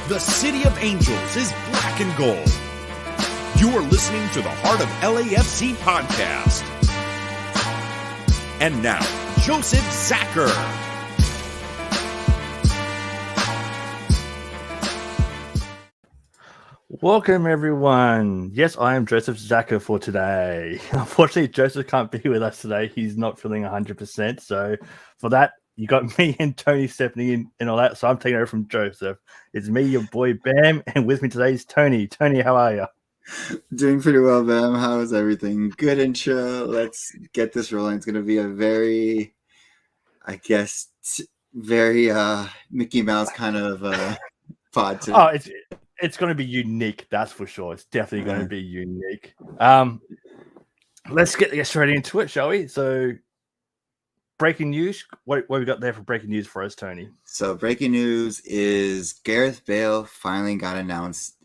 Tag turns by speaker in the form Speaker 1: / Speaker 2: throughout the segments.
Speaker 1: The City of Angels is black and gold. You are listening to the Heart of LAFC podcast. And now, Joseph Zacher.
Speaker 2: Welcome, everyone. Yes, I am Joseph Zacher for today. Unfortunately, Joseph can't be with us today. He's not feeling 100%. So for that, you got me and Tony stepping in and all that. So I'm taking over from Joseph. It's me, your boy Bam, and with me today is Tony. Tony, how are you?
Speaker 3: Doing pretty well, Bam. How is everything? Good intro. Let's get this rolling. It's going to be a very, very Mickey Mouse kind of pod today.
Speaker 2: Oh, it's going to be unique. That's for sure. It's definitely going to be unique. Let's get straight into it, shall we? So, breaking news. What we got there for breaking news for us, Tony?
Speaker 3: So, breaking news is Gareth Bale finally got announced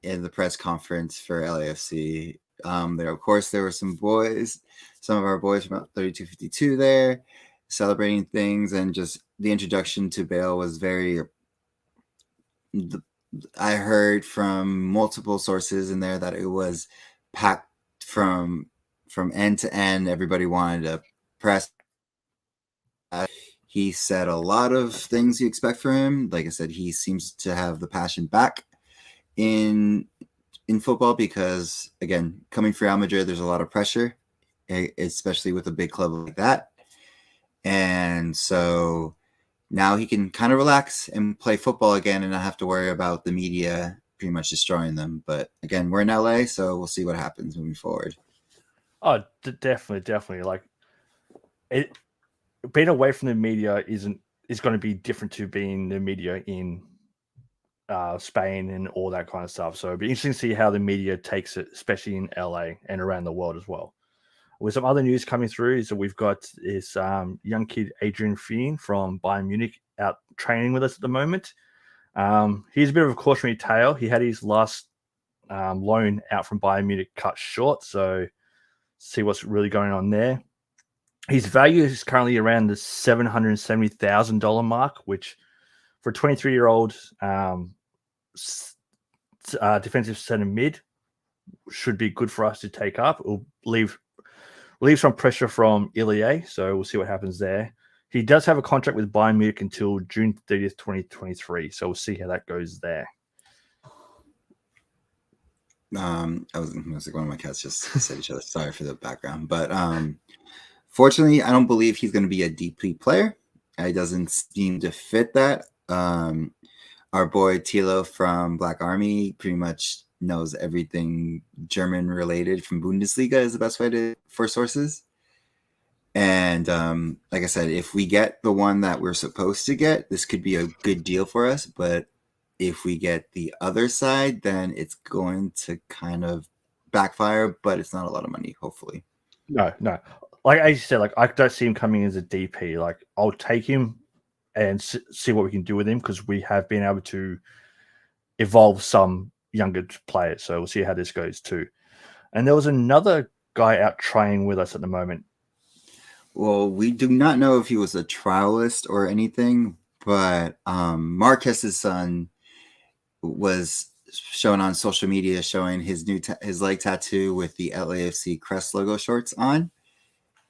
Speaker 3: in the press conference for LAFC. There were some of our boys from 3252 there celebrating things, and just the introduction to Bale was very. I heard from multiple sources in there that it was packed from end to end. Everybody wanted to press. He said a lot of things you expect from him. Like I said, he seems to have the passion back in football because, again, coming from Real Madrid, there's a lot of pressure, especially with a big club like that. And so now he can kind of relax and play football again and not have to worry about the media pretty much destroying them. But again, we're in LA, so we'll see what happens moving forward.
Speaker 2: Oh, definitely. Like, being away from the media is going to be different to being the media in Spain and all that kind of stuff. So it'll be interesting to see how the media takes it, especially in LA and around the world as well. With some other news coming through is that we've got this young kid, Adrian Fien from Bayern Munich, out training with us at the moment. He's a bit of a cautionary tale. He had his last loan out from Bayern Munich cut short, so see what's really going on there. His value is currently around the $770,000 mark, which for a 23-year-old defensive center mid should be good for us to take up. It'll leave some pressure from Ilie, so we'll see what happens there. He does have a contract with Bayern Munich until June 30th, 2023, so we'll see how that goes there.
Speaker 3: I was like one of my cats just said each other. Sorry for the background, but fortunately, I don't believe he's going to be a DP player. He doesn't seem to fit that. Our boy Tilo from Black Army pretty much knows everything German related from Bundesliga is the best way for sources. And like I said, if we get the one that we're supposed to get, this could be a good deal for us. But if we get the other side, then it's going to kind of backfire, but it's not a lot of money, hopefully.
Speaker 2: No. Like I said, like I don't see him coming as a DP. Like I'll take him and see what we can do with him because we have been able to evolve some younger players. So we'll see how this goes too. And there was another guy out training with us at the moment.
Speaker 3: Well, we do not know if he was a trialist or anything, but Marquez's son was shown on social media showing his his leg tattoo with the LAFC crest logo shorts on.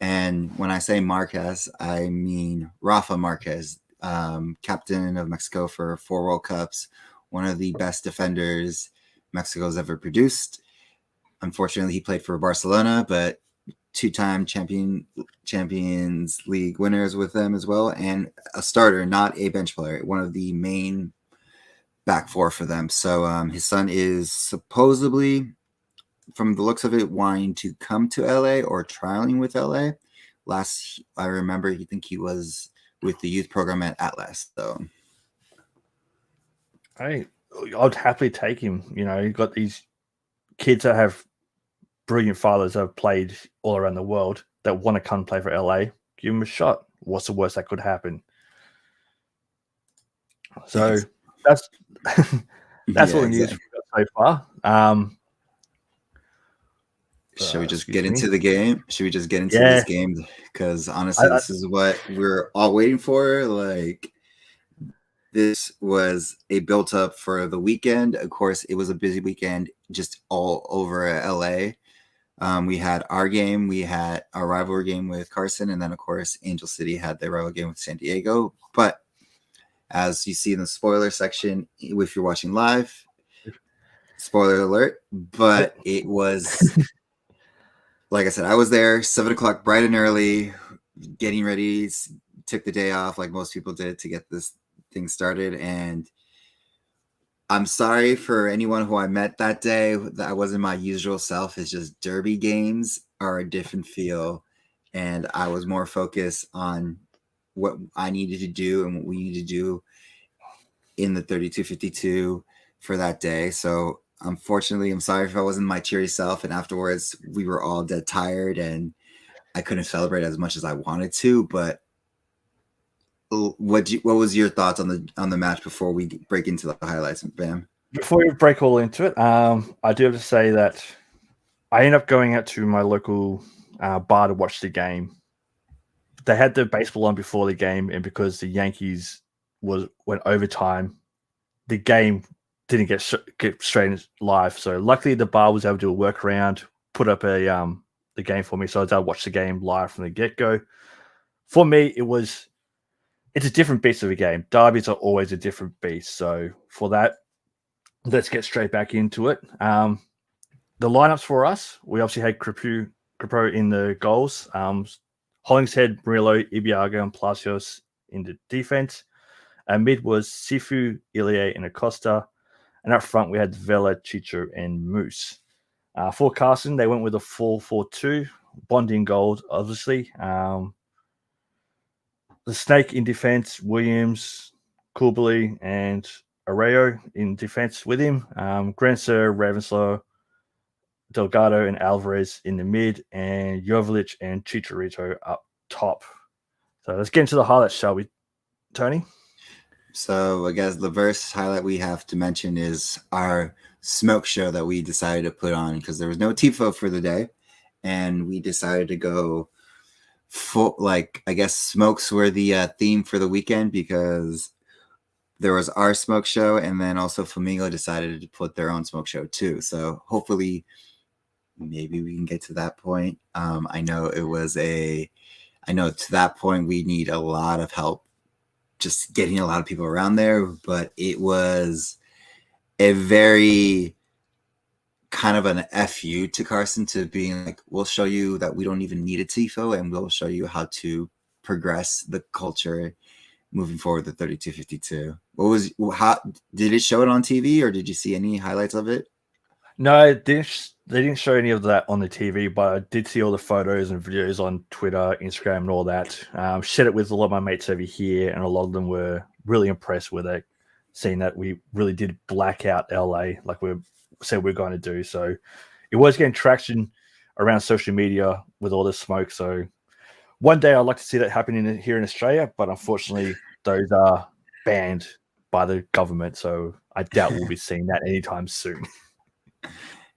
Speaker 3: And when I say Marquez, I mean Rafa Marquez, captain of Mexico for 4 World Cups, one of the best defenders Mexico's ever produced. Unfortunately, he played for Barcelona, but 2-time Champions League winners with them as well, and a starter, not a bench player, one of the main back four for them. So his son is supposedly, from the looks of it, wanting to come to LA or trialing with LA. Last I remember, I think he was with the youth program at Atlas. So
Speaker 2: I'd happily take him. You know, you've got these kids that have brilliant fathers that have played all around the world that want to come play for LA. Give him a shot. What's the worst that could happen? So that's what the news so far.
Speaker 3: Should we just get into the game? Should we just get into this game? Because honestly, this is what we're all waiting for. Like, This was a built up for the weekend. Of course, it was a busy weekend just all over LA. We had our game, we had our rivalry game with Carson, and then, of course, Angel City had their rival game with San Diego. But as you see in the spoiler section, if you're watching live, spoiler alert, but it was, like I said, I was there 7 o'clock bright and early, getting ready, took the day off like most people did to get this thing started. And I'm sorry for anyone who I met that day that I wasn't my usual self. It's just derby games are a different feel. And I was more focused on what I needed to do and what we needed to do in the 32-52 for that day. So unfortunately, I'm sorry if I wasn't my cheery self. And afterwards, we were all dead tired and I couldn't celebrate as much as I wanted to. But what was your thoughts on the match before we break into the highlights, Bam?
Speaker 2: Before we break all into it, I do have to say that I ended up going out to my local bar to watch the game. They had the baseball on before the game, and because the Yankees went overtime, the game didn't get straight live. So luckily, the bar was able to do a workaround, put up the game for me, so I was able to watch the game live from the get-go. For me, it's a different beast of a game. Derbies are always a different beast. So for that, let's get straight back into it. The lineups for us, we obviously had Crepeau in the goals. Hollingshead, Murillo, Ibiaga, and Palacios in the defense. Mid was Sifu, Ilie, and Acosta. And up front, we had Vela, Chicho, and Moose. For Carson, they went with a 4-4-2. Bond in gold, obviously. The Snake in defense, Williams, Kurbeli, and Arroyo in defense with him. Grenzer, Ravenslow, Delgado, and Alvarez in the mid, and Jovalic and Chicharito up top. So let's get into the highlights, shall we, Tony?
Speaker 3: So I guess the first highlight we have to mention is our smoke show that we decided to put on because there was no TIFO for the day, and we decided to go full, like, I guess smokes were the theme for the weekend because there was our smoke show, and then also Flamingo decided to put their own smoke show too. So hopefully maybe we can get to that point. I know to that point we need a lot of help just getting a lot of people around there, but it was a very kind of an FU to Carson to being like, we'll show you that we don't even need a TIFO and we'll show you how to progress the culture moving forward the 32-52. How did it show it on TV or did you see any highlights of it?
Speaker 2: No, they didn't show any of that on the TV, but I did see all the photos and videos on Twitter, Instagram, and all that. Shared it with a lot of my mates over here, and a lot of them were really impressed with it, seeing that we really did black out LA like we said we're going to do. So it was getting traction around social media with all this smoke. So one day I'd like to see that happening here in Australia, but unfortunately those are banned by the government. So I doubt we'll be seeing that anytime soon.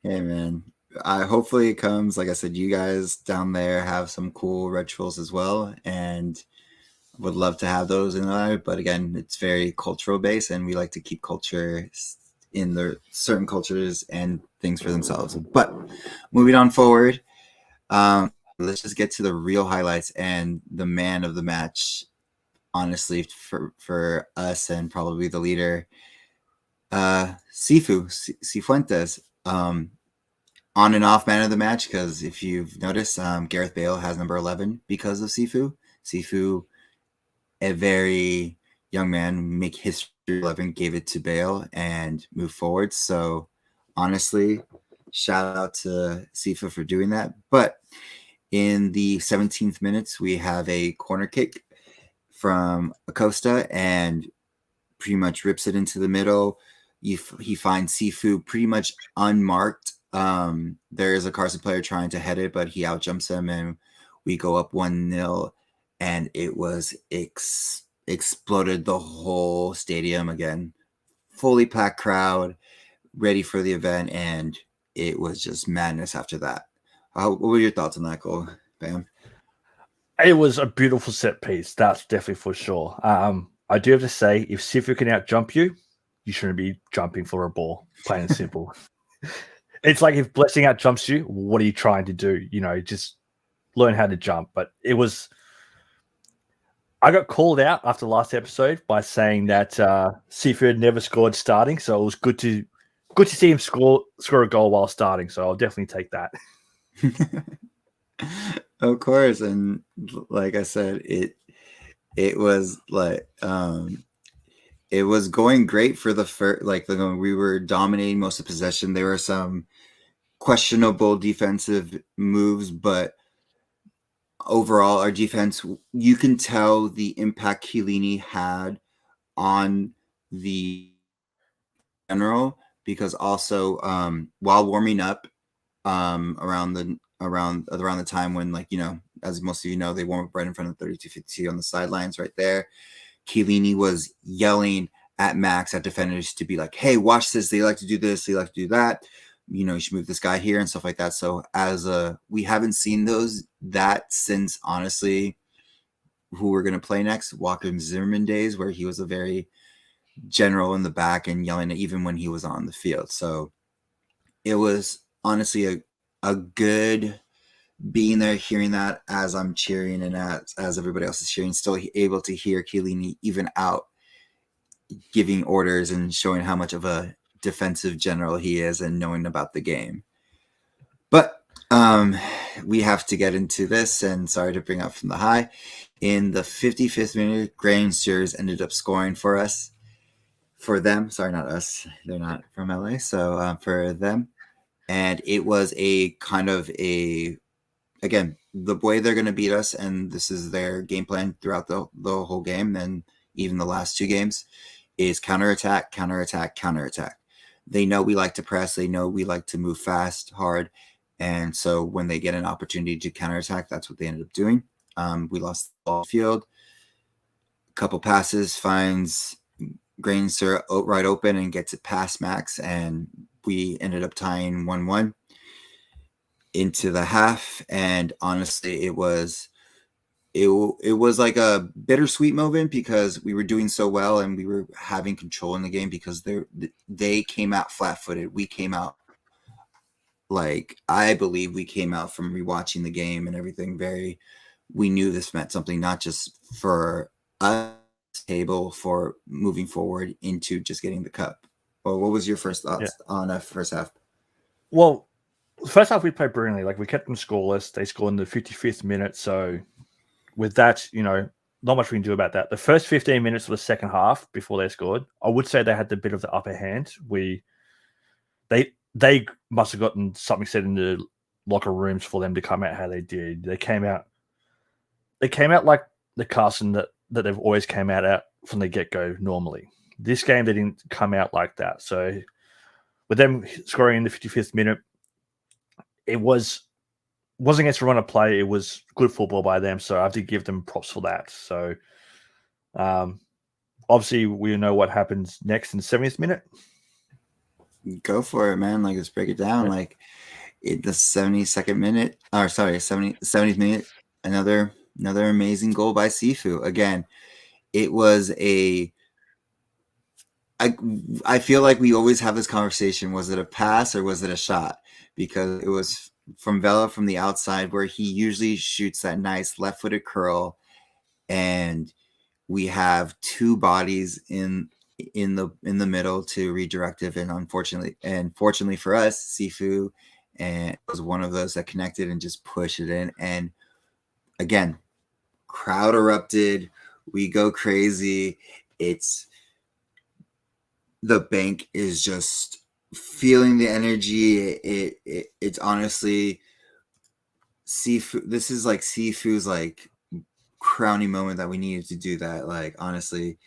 Speaker 3: Hey man, hopefully it comes. Like I said, you guys down there have some cool rituals as well, and would love to have those in there. But again, it's very cultural based, and we like to keep culture in the certain cultures and things for themselves. But moving on forward, let's just get to the real highlights and the man of the match. Honestly, for us and probably the leader, Cifuentes. On and off man of the match, because if you've noticed, Gareth Bale has number 11 because of Sifu. Sifu, a very young man, make history 11, gave it to Bale and moved forward. So honestly, shout out to Sifu for doing that. But in the 17th minutes, we have a corner kick from Acosta and pretty much rips it into the middle. He finds Sifu pretty much unmarked. There is a Carson player trying to head it, but he outjumps him, and we go up 1-0. And it was exploded the whole stadium again. Fully packed crowd, ready for the event, and it was just madness after that. What were your thoughts on that goal, Bam?
Speaker 2: It was a beautiful set piece, that's definitely for sure. I do have to say, if Sifu can out jump you, you shouldn't be jumping for a ball. Plain and simple. It's like if Blessing out jumps you, what are you trying to do? Just learn how to jump. But I got called out after the last episode by saying that Sifu had never scored starting, so it was good to see him score a goal while starting. So I'll definitely take that.
Speaker 3: Of course, and like I said, it was like it was going great for the first. Like we were dominating most of the possession. There were some questionable defensive moves, but overall, our defense, you can tell the impact Chiellini had on the general, because also while warming up around the time when, like, as most of you know, they warm up right in front of 32-52 on the sidelines right there. Chiellini was yelling at Max, at defenders, to be like, hey, watch this. They like to do this. They like to do that. You should move this guy here and stuff like that. So we haven't seen that since, honestly, who we're going to play next, Walker Zimmerman days, where he was a very general in the back and yelling at even when he was on the field. So it was honestly a good being there, hearing that as I'm cheering and as everybody else is cheering, still able to hear Chiellini even out giving orders and showing how much of a defensive general he is and knowing about the game. But we have to get into this, and sorry to bring up from the high. In the 55th minute, Rangers ended up scoring for them. Sorry, not us. They're not from LA. So for them. And it was a kind of again, the way they're going to beat us, and this is their game plan throughout the whole game, and even the last two games, is counterattack, counterattack, counterattack. They know we like to press. They know we like to move fast, hard. And so when they get an opportunity to counterattack, that's what they ended up doing. We lost the ball field. A couple passes, finds Grainser right open and gets it past Max. And we ended up tying 1-1 into the half. And honestly, it was like a bittersweet moment, because we were doing so well and we were having control in the game, because they came out flat-footed. We came out, like, I believe we came out from rewatching the game and everything, we knew this meant something, not just for us, table, for moving forward into just getting the cup. Well, what was your first thoughts on that first half?
Speaker 2: Well, first half we played brilliantly. Like, we kept them scoreless. They scored in the 55th minute, so with that, not much we can do about that. The first 15 minutes of the second half before they scored, I would say they had a bit of the upper hand. They must have gotten something said in the locker rooms for them to come out how they did. They came out like the Carson that they've always came out at from the get-go normally. This game, they didn't come out like that. So with them scoring in the 55th minute, it wasn't against a run of play. It was good football by them, so I have to give them props for that. So, obviously, we know what happens next in the 70th minute.
Speaker 3: Go for it, man. Like, let's break it down. Yeah. Like, in the 70th minute, another amazing goal by Sifu. Again, it was I feel like we always have this conversation. Was it a pass or was it a shot? Because it was from Vela from the outside, where he usually shoots that nice left-footed curl, and we have two bodies in the middle to redirect it. And fortunately for us, Sifu was one of those that connected and just pushed it in. And again, crowd erupted. We go crazy. The bank is just feeling the energy. It's honestly Sifu. This is like Sifu's like crowning moment that we needed to do that. Like, honestly,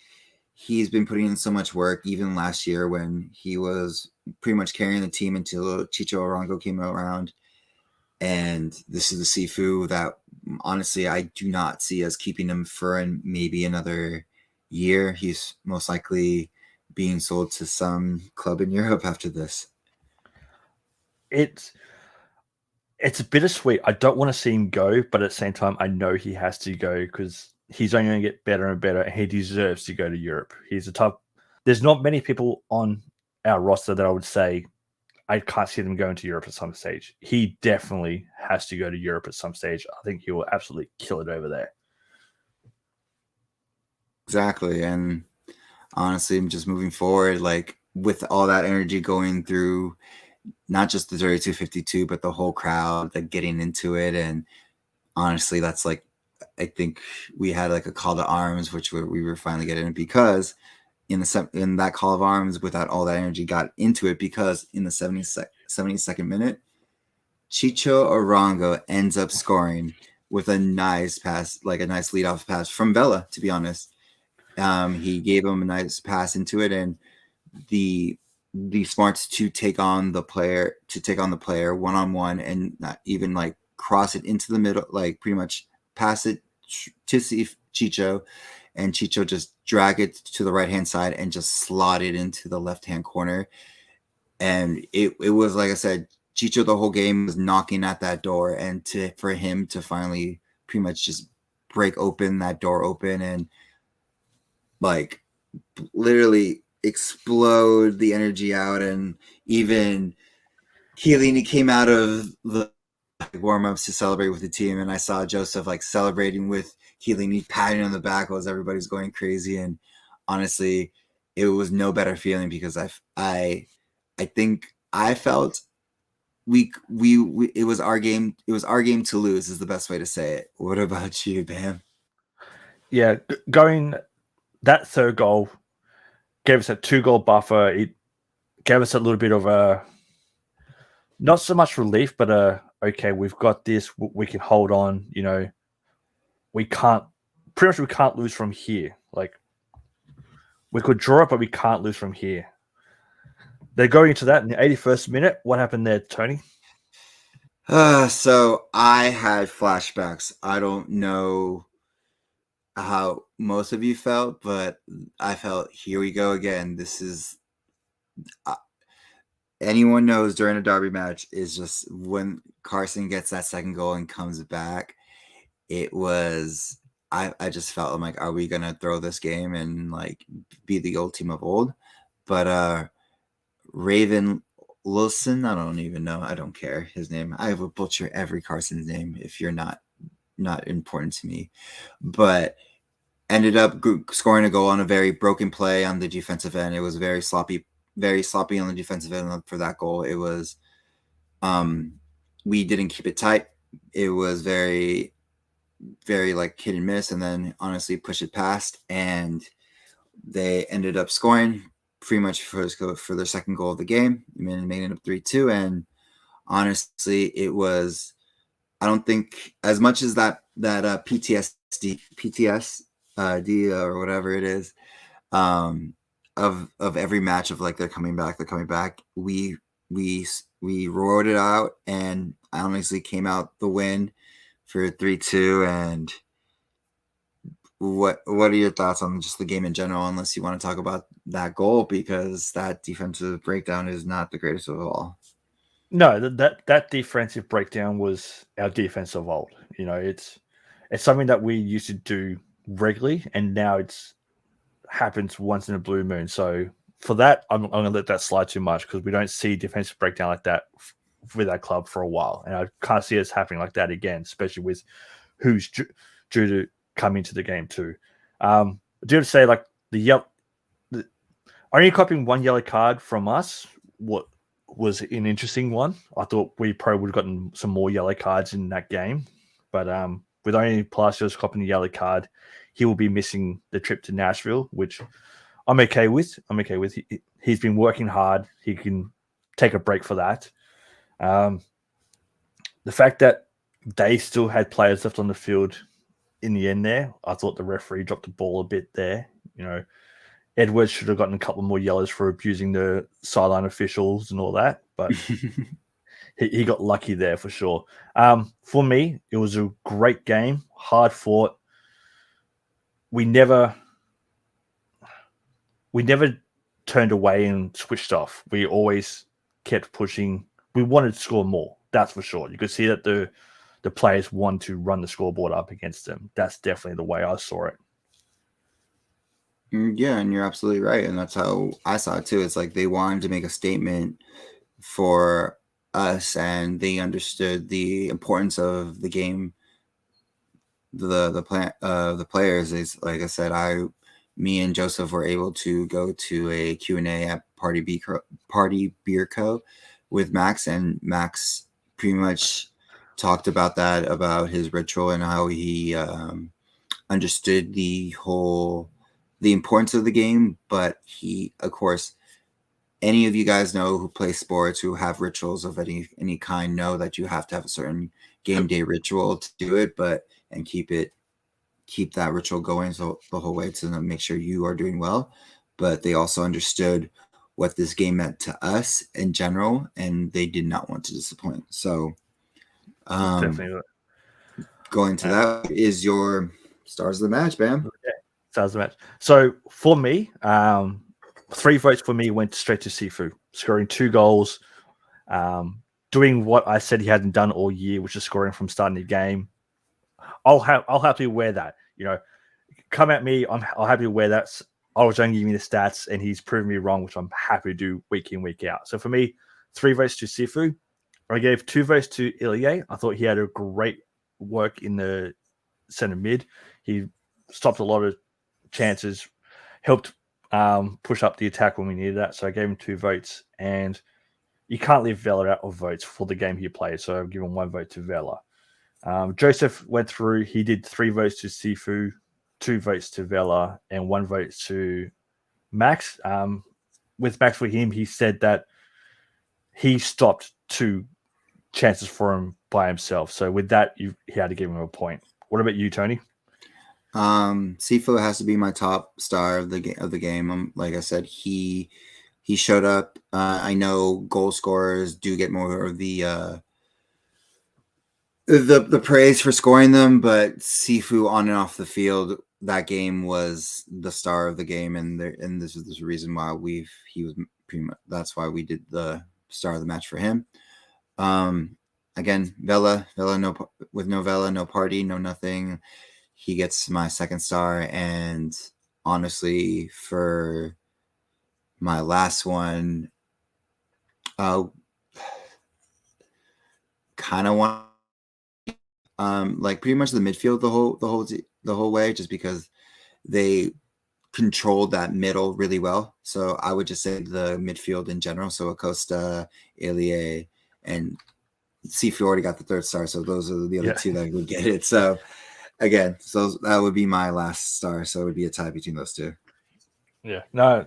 Speaker 3: he's been putting in so much work, even last year when he was pretty much carrying the team until Chicho Arango came around. And this is the Sifu that, honestly, I do not see us keeping him for maybe another year. He's most likely being sold to some club in Europe after this.
Speaker 2: It's bittersweet. I don't want to see him go, but at the same time, I know he has to go, because he's only going to get better and better, and he deserves to go to Europe. He's a top. There's not many people on our roster that I would say I can't see them going to Europe at some stage. He definitely has to go to Europe at some stage. I think he will absolutely kill it over there.
Speaker 3: Exactly. And honestly, I'm just moving forward, like with all that energy going through not just the 32-52, but the whole crowd, like getting into it. And honestly, that's like, I think we had like a call to arms, which we were finally getting, because in that call of arms, without all that energy, got into it, because in the 72nd minute, Chicho Arango ends up scoring with a nice pass, like a nice leadoff pass from Vela, to be honest. He gave him a nice pass into it, and the smarts to take on the player one-on-one, and not even like cross it into the middle, like pretty much pass it to see Chicho, and Chicho just drag it to the right-hand side and just slot it into the left-hand corner. And it was, like I said, Chicho the whole game was knocking at that door, and for him to finally pretty much just break open that door open and like literally explode the energy out. And even Chiellini came out of the warm-ups to celebrate with the team, and I saw Joseph like celebrating with Chiellini, patting on the back as everybody's going crazy. And honestly, it was no better feeling, because I think I felt we it was our game. It was our game to lose, is the best way to say it. What about you, Bam?
Speaker 2: Yeah, going that third goal gave us a 2-goal buffer. It gave us a little bit of a, not so much relief, but okay, we've got this. We can hold on. You know, we can't lose from here. Like, we could draw it, but we can't lose from here. They're going into that in the 81st minute. What happened there, Tony?
Speaker 3: So I had flashbacks. I don't know how most of you felt, but I felt, here we go again. This is anyone knows during a derby match is just when Carson gets that second goal and comes back. It was, I just felt like, are we gonna throw this game and like be the old team of old? But Raven Wilson, I don't even know. I don't care his name. I will butcher every Carson's name if you're not important to me. But ended up scoring a goal on a very broken play on the defensive end. It was very sloppy on the defensive end for that goal. It was, we didn't keep it tight. It was very, very like hit and miss, and then honestly push it past, and they ended up scoring pretty much for their second goal of the game. I mean, made it up 3-2, and honestly, it was, I don't think as much as that PTSD or whatever it is, of every match of like they're coming back. We roared it out, and honestly came out the win for 3-2. And what are your thoughts on just the game in general, unless you want to talk about that goal, because that defensive breakdown is not the greatest of all?
Speaker 2: No, that defensive breakdown was our defense of old. You know, it's something that we used to do regularly, and now it's happens once in a blue moon. So for that, I'm going to let that slide too much, because we don't see defensive breakdown like that with our club for a while, and I can't see us happening like that again, especially with who's due to come into the game too. I do have to say, like, only copying one yellow card from us, what was an interesting one. I thought we probably would have gotten some more yellow cards in that game, but with only Palacios copying the yellow card, he will be missing the trip to Nashville, which I'm okay with. He's been working hard. He can take a break for that. The fact that they still had players left on the field in the end there, I thought the referee dropped the ball a bit there. You know, Edwards should have gotten a couple more yellows for abusing the sideline officials and all that, but he got lucky there for sure. For me, it was a great game, hard fought. We never turned away and switched off. We always kept pushing. We wanted to score more, that's for sure. You could see that the the players want to run the scoreboard up against them. That's definitely the way I saw it.
Speaker 3: Yeah, and you're absolutely right. And that's how I saw it too. It's like they wanted to make a statement for us, and they understood the importance of the game. The players is, like I said, me and Joseph were able to go to a Q&A at Party Beer Co. with Max, and Max pretty much talked about that, about his ritual and how he understood the importance of the game. But he, of course, any of you guys know who play sports, who have rituals of any kind, know that you have to have a certain game day ritual to do it, and keep that ritual going so the whole way to make sure you are doing well. But they also understood what this game meant to us in general, and they did not want to disappoint. So
Speaker 2: Definitely.
Speaker 3: Going to that is your stars of the match, Bam.
Speaker 2: Okay. Stars of the match. So for me, 3 votes for me went straight to Sifu, scoring 2 goals, doing what I said he hadn't done all year, which is scoring from starting the game. I'll happily wear that. Come at me. I'll happily wear that. I was only giving the stats, and he's proven me wrong, which I'm happy to do week in, week out. So for me, 3 votes to Sifu. I gave 2 votes to Ilie. I thought he had a great work in the center mid. He stopped a lot of chances, helped push up the attack when we needed that. So I gave him 2 votes. And you can't leave Vela out of votes for the game he played. So I've given 1 vote to Vela. Joseph went through. He did 3 votes to Sifu, 2 votes to Vela, and 1 vote to Max. With Max, for him, he said that he stopped 2 chances for him by himself. So with that, he had to give him a point. What about you, Tony?
Speaker 3: Sifu has to be my top star of the game. Like I said, he showed up. I know goal scorers do get more of the praise for scoring them, but Sifu on and off the field, that game was the star of the game, and this is the reason why that's why we did the star of the match for him. Again, Vela, with no Vela, no party, no nothing. He gets my 2nd star, and honestly, for my last one, kind of want like pretty much the midfield the whole way, just because they controlled that middle really well. So I would just say the midfield in general. So Acosta, Ilie, and Sifu already got the 3rd star. So those are the other 2 that would get it. So again, so that would be my last star. So it would be a tie between those 2.
Speaker 2: Yeah, no,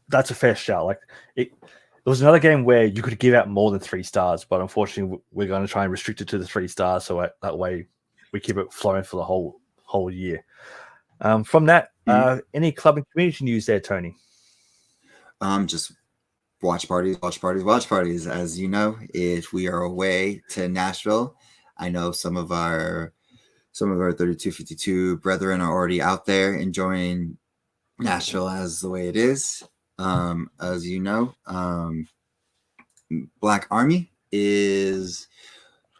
Speaker 2: that's a fair shout. Like it was another game where you could give out more than 3 stars, but unfortunately, we're going to try and restrict it to the 3 stars, so that way we keep it flowing for the whole year. From that, any club and community news there, Tony?
Speaker 3: Just watch parties. As you know, if we are away to Nashville, I know some of our 3252 brethren are already out there enjoying Nashville as the way it is. As you know, Black Army is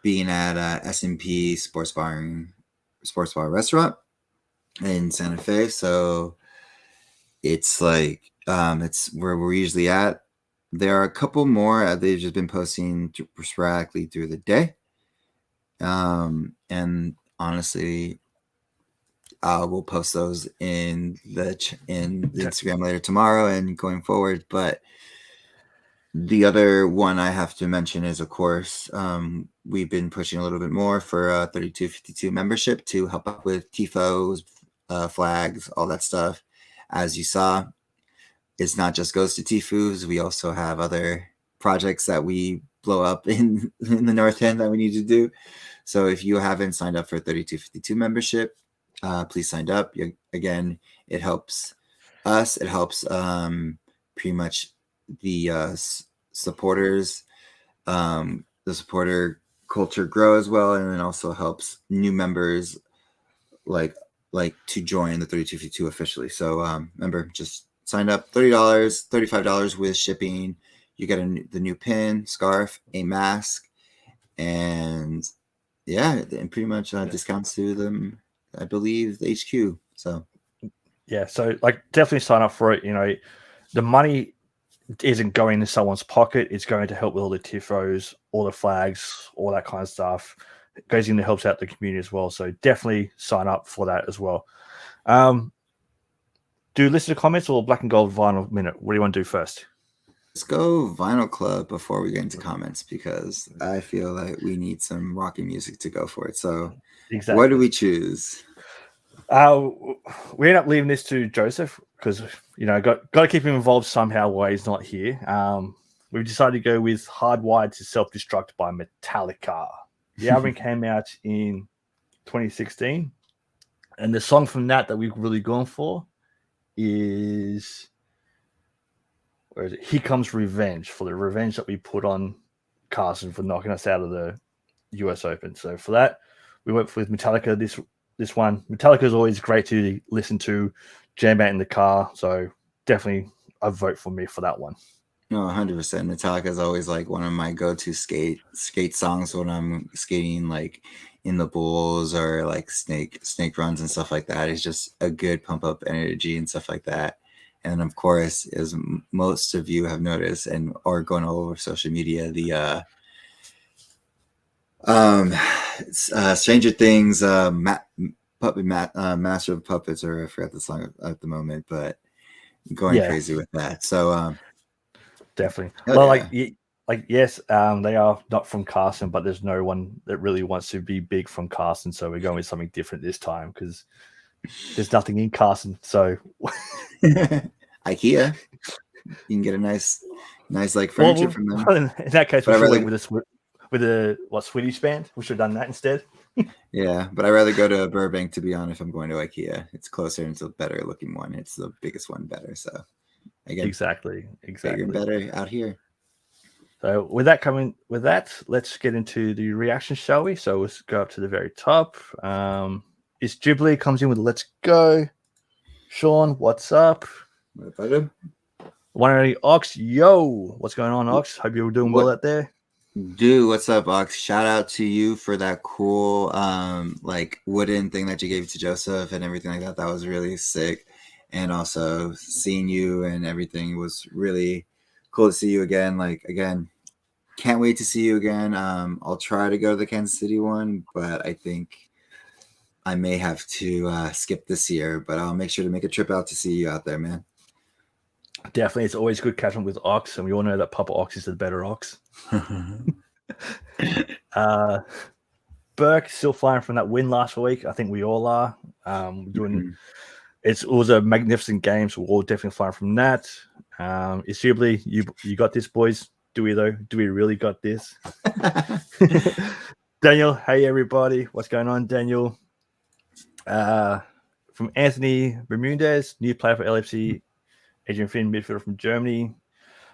Speaker 3: being at S&P Sports Bar Restaurant in Santa Fe. So it's like it's where we're usually at. There are a couple more they've just been posting sporadically through the day. And honestly, we'll post those in the Instagram later tomorrow and going forward. But the other one I have to mention is, of course, we've been pushing a little bit more for 3252 membership to help out with TIFOs, flags, all that stuff. As you saw, it's not just goes to TIFOs. We also have other projects that we blow up in the North End that we need to do. So if you haven't signed up for 3252 membership, please sign up. Again, it helps us. It helps pretty much the supporters, the supporter culture grow as well, and it also helps new members like to join the 3252 officially. So remember, just sign up. $30, $35 with shipping. You get the new pin, scarf, a mask, and and pretty much discounts to them, I believe, the HQ. So
Speaker 2: yeah, so like definitely sign up for it. You know, the money isn't going into someone's pocket. It's going to help with all the tifos, all the flags, all that kind of stuff. It goes in and helps out the community as well. So definitely sign up for that as well. Do you listen to comments or Black and Gold Vinyl Minute? What do you want to do first?
Speaker 3: let's go Vinyl Club before we get into comments, because I feel like we need some rocking music to go for it. So
Speaker 2: Exactly.
Speaker 3: what do we choose?
Speaker 2: We end up leaving this to Joseph because, you know, got to keep him involved somehow while he's not here. We've decided to go with Hardwired to Self-Destruct by Metallica. The album came out in 2016. And the song from that we've really gone for is, where is it? Here Comes Revenge, for the revenge that we put on Carson for knocking us out of the US Open. So for that, we went with Metallica this one. Metallica is always great to listen to, jam out in the car. So definitely a vote for me for that one.
Speaker 3: No, 100%. Metallica is always like one of my go-to skate songs when I'm skating, like in the bowls or like snake runs and stuff like that. It's just a good pump up energy and stuff like that. And of course, as most of you have noticed and are going all over social media, the Stranger Things Master of Puppets, or I forgot the song at the moment, but going crazy with that. So
Speaker 2: definitely. Well, yes, they are not from Carson, but there's no one that really wants to be big from Carson, so we're going with something different this time because there's nothing in Carson. So
Speaker 3: IKEA, you can get a nice like furniture from them.
Speaker 2: Well, in that case, we should went with a Swedish band. We should have done that instead.
Speaker 3: Yeah, but I'd rather go to Burbank, to be honest, if I'm going to IKEA. It's closer and it's a better looking one. It's the biggest one better. So again, exactly. Bigger and better out here.
Speaker 2: So with that, let's get into the reaction, shall we? So let's go up to the very top. Is Ghibli comes in with Let's Go. Sean, what's up?
Speaker 3: What about him?
Speaker 2: One of the Ox, yo, what's going on, Ox? Hope you're doing well out there.
Speaker 3: Dude, what's up, Ox? Shout out to you for that cool like wooden thing that you gave to Joseph and everything like that. That was really sick. And also seeing you and everything was really cool to see you again. Like, again, can't wait to see you again. I'll try to go to the Kansas City one, but I think I may have to skip this year, but I'll make sure to make a trip out to see you out there, man.
Speaker 2: Definitely. It's always good catching with Ox, and we all know that Papa Ox is the better Ox. Burke still flying from that win last week. I think we all are. It was a magnificent game, so we're all definitely flying from that. Is Ghibli, you got this, boys? Do we though? Do we really got this? Daniel, hey everybody, what's going on, Daniel? From Anthony Bermudez, new player for LAFC, Adrian Finn, midfielder from Germany.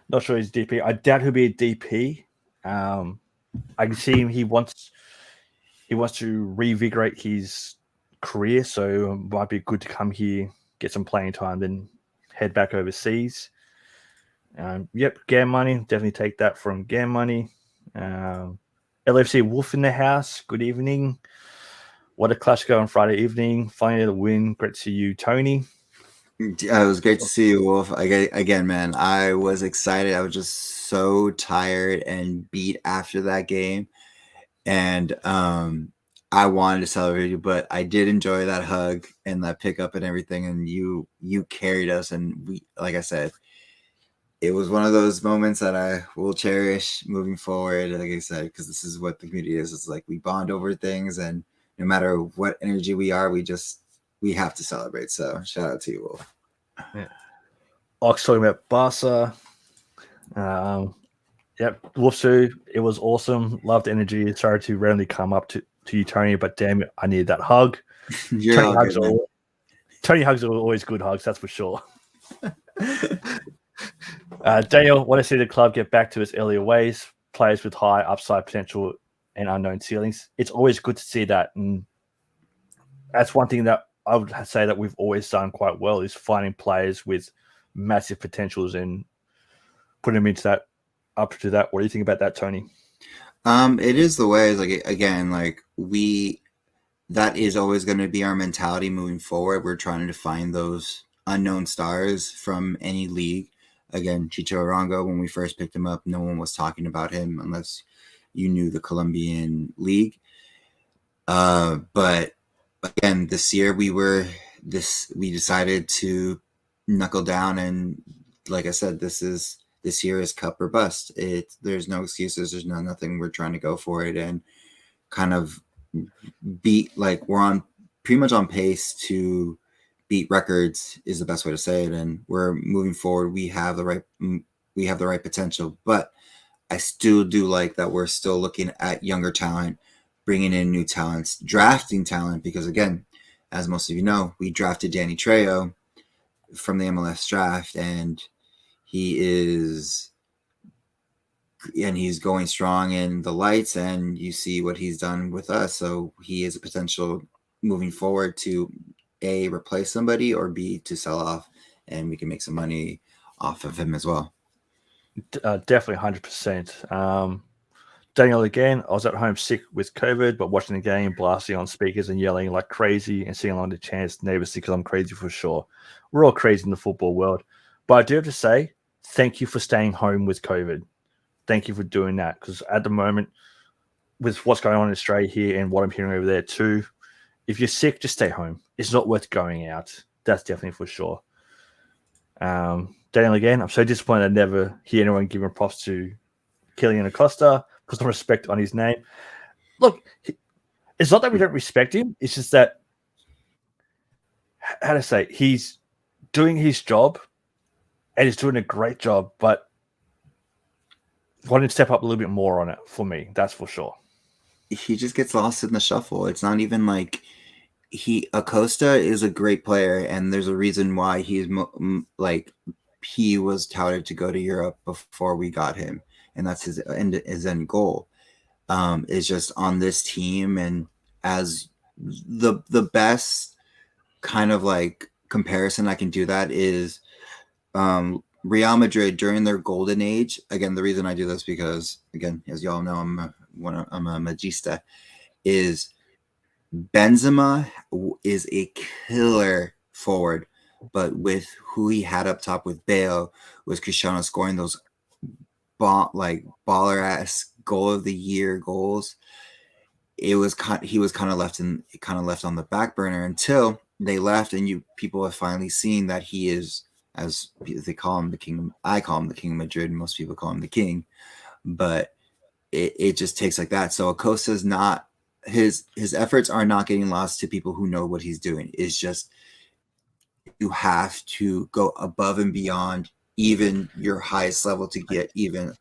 Speaker 2: Not sure he's DP. I doubt he'll be a DP. I can see him. He wants to reinvigorate his career, so it might be good to come here, get some playing time, then head back overseas. Gam Money, definitely take that from Gam Money. LFC Wolf in the house, good evening. What a clash go on Friday evening. Finally the win. Great to see you, Tony.
Speaker 3: It was great to see you, Wolf. Again, man, I was excited. I was just so tired and beat after that game. And I wanted to celebrate you, but I did enjoy that hug and that pickup and everything. And you carried us. And we, like I said, it was one of those moments that I will cherish moving forward. Like I said, because this is what the community is. It's like we bond over things, and no matter what energy we are, we have to celebrate. So shout out to you, Wolf.
Speaker 2: Yeah. Ox talking about Barca. Wolfsu, it was awesome. Loved the energy. Sorry to randomly come up to you, Tony, but damn it, I needed that hug. Tony hugs are always good hugs, that's for sure. Daniel, want to see the club get back to its earlier ways, players with high upside potential and unknown ceilings. It's always good to see that. And that's one thing that I would say that we've always done quite well, is finding players with massive potentials and putting them into that, up to that. What do you think about that, Tony?
Speaker 3: It is the way. Like again, like that is always going to be our mentality moving forward. We're trying to find those unknown stars from any league. Again, Chicho Arango, when we first picked him up, no one was talking about him unless you knew the Colombian league. But again, this year we decided to knuckle down, and like I said, this year is cup or bust. There's no excuses. There's nothing. We're trying to go for it and kind of beat, like, we're on pretty much on pace to beat records is the best way to say it. And we're moving forward. We have the right potential, but I still do like that we're still looking at younger talent, bringing in new talents, drafting talent, because again, as most of you know, we drafted Danny Trejo from the MLS draft, and he's going strong in the lights, and you see what he's done with us. So he is a potential moving forward to A, replace somebody, or B, to sell off, and we can make some money off of him as well.
Speaker 2: Definitely 100%. Daniel, again, I was at home sick with COVID, but watching the game, blasting on speakers and yelling like crazy and singing along the chants nervously because I'm crazy for sure. We're all crazy in the football world. But I do have to say, thank you for staying home with COVID. Thank you for doing that, because at the moment, with what's going on in Australia here and what I'm hearing over there too, if you're sick, just stay home. It's not worth going out. That's definitely for sure. Daniel, again, I'm so disappointed I never hear anyone giving props to Kylian Acosta, put some respect on his name. Look, it's not that we don't respect him. It's just that, how to say, he's doing his job and he's doing a great job, but wanting to step up a little bit more on it for me. That's for sure.
Speaker 3: He just gets lost in the shuffle. It's not even like Acosta is a great player, and there's a reason why he was touted to go to Europe before we got him, and that's his end goal. Is just on this team, and as the best kind of like comparison I can do that is Real Madrid during their golden age. Again, the reason I do this because, again, as y'all know, I'm a magista. Is Benzema is a killer forward, but with who he had up top with Bale, was Cristiano scoring those baller ass goal of the year goals. He was kind of left on the back burner until they left, and people have finally seen that he is, as they call him, the king. I call him the king of Madrid. Most people call him the king, but it just takes like that. So Acosta's not, his efforts are not getting lost to people who know what he's doing. It's just, you have to go above and beyond even your highest level to get even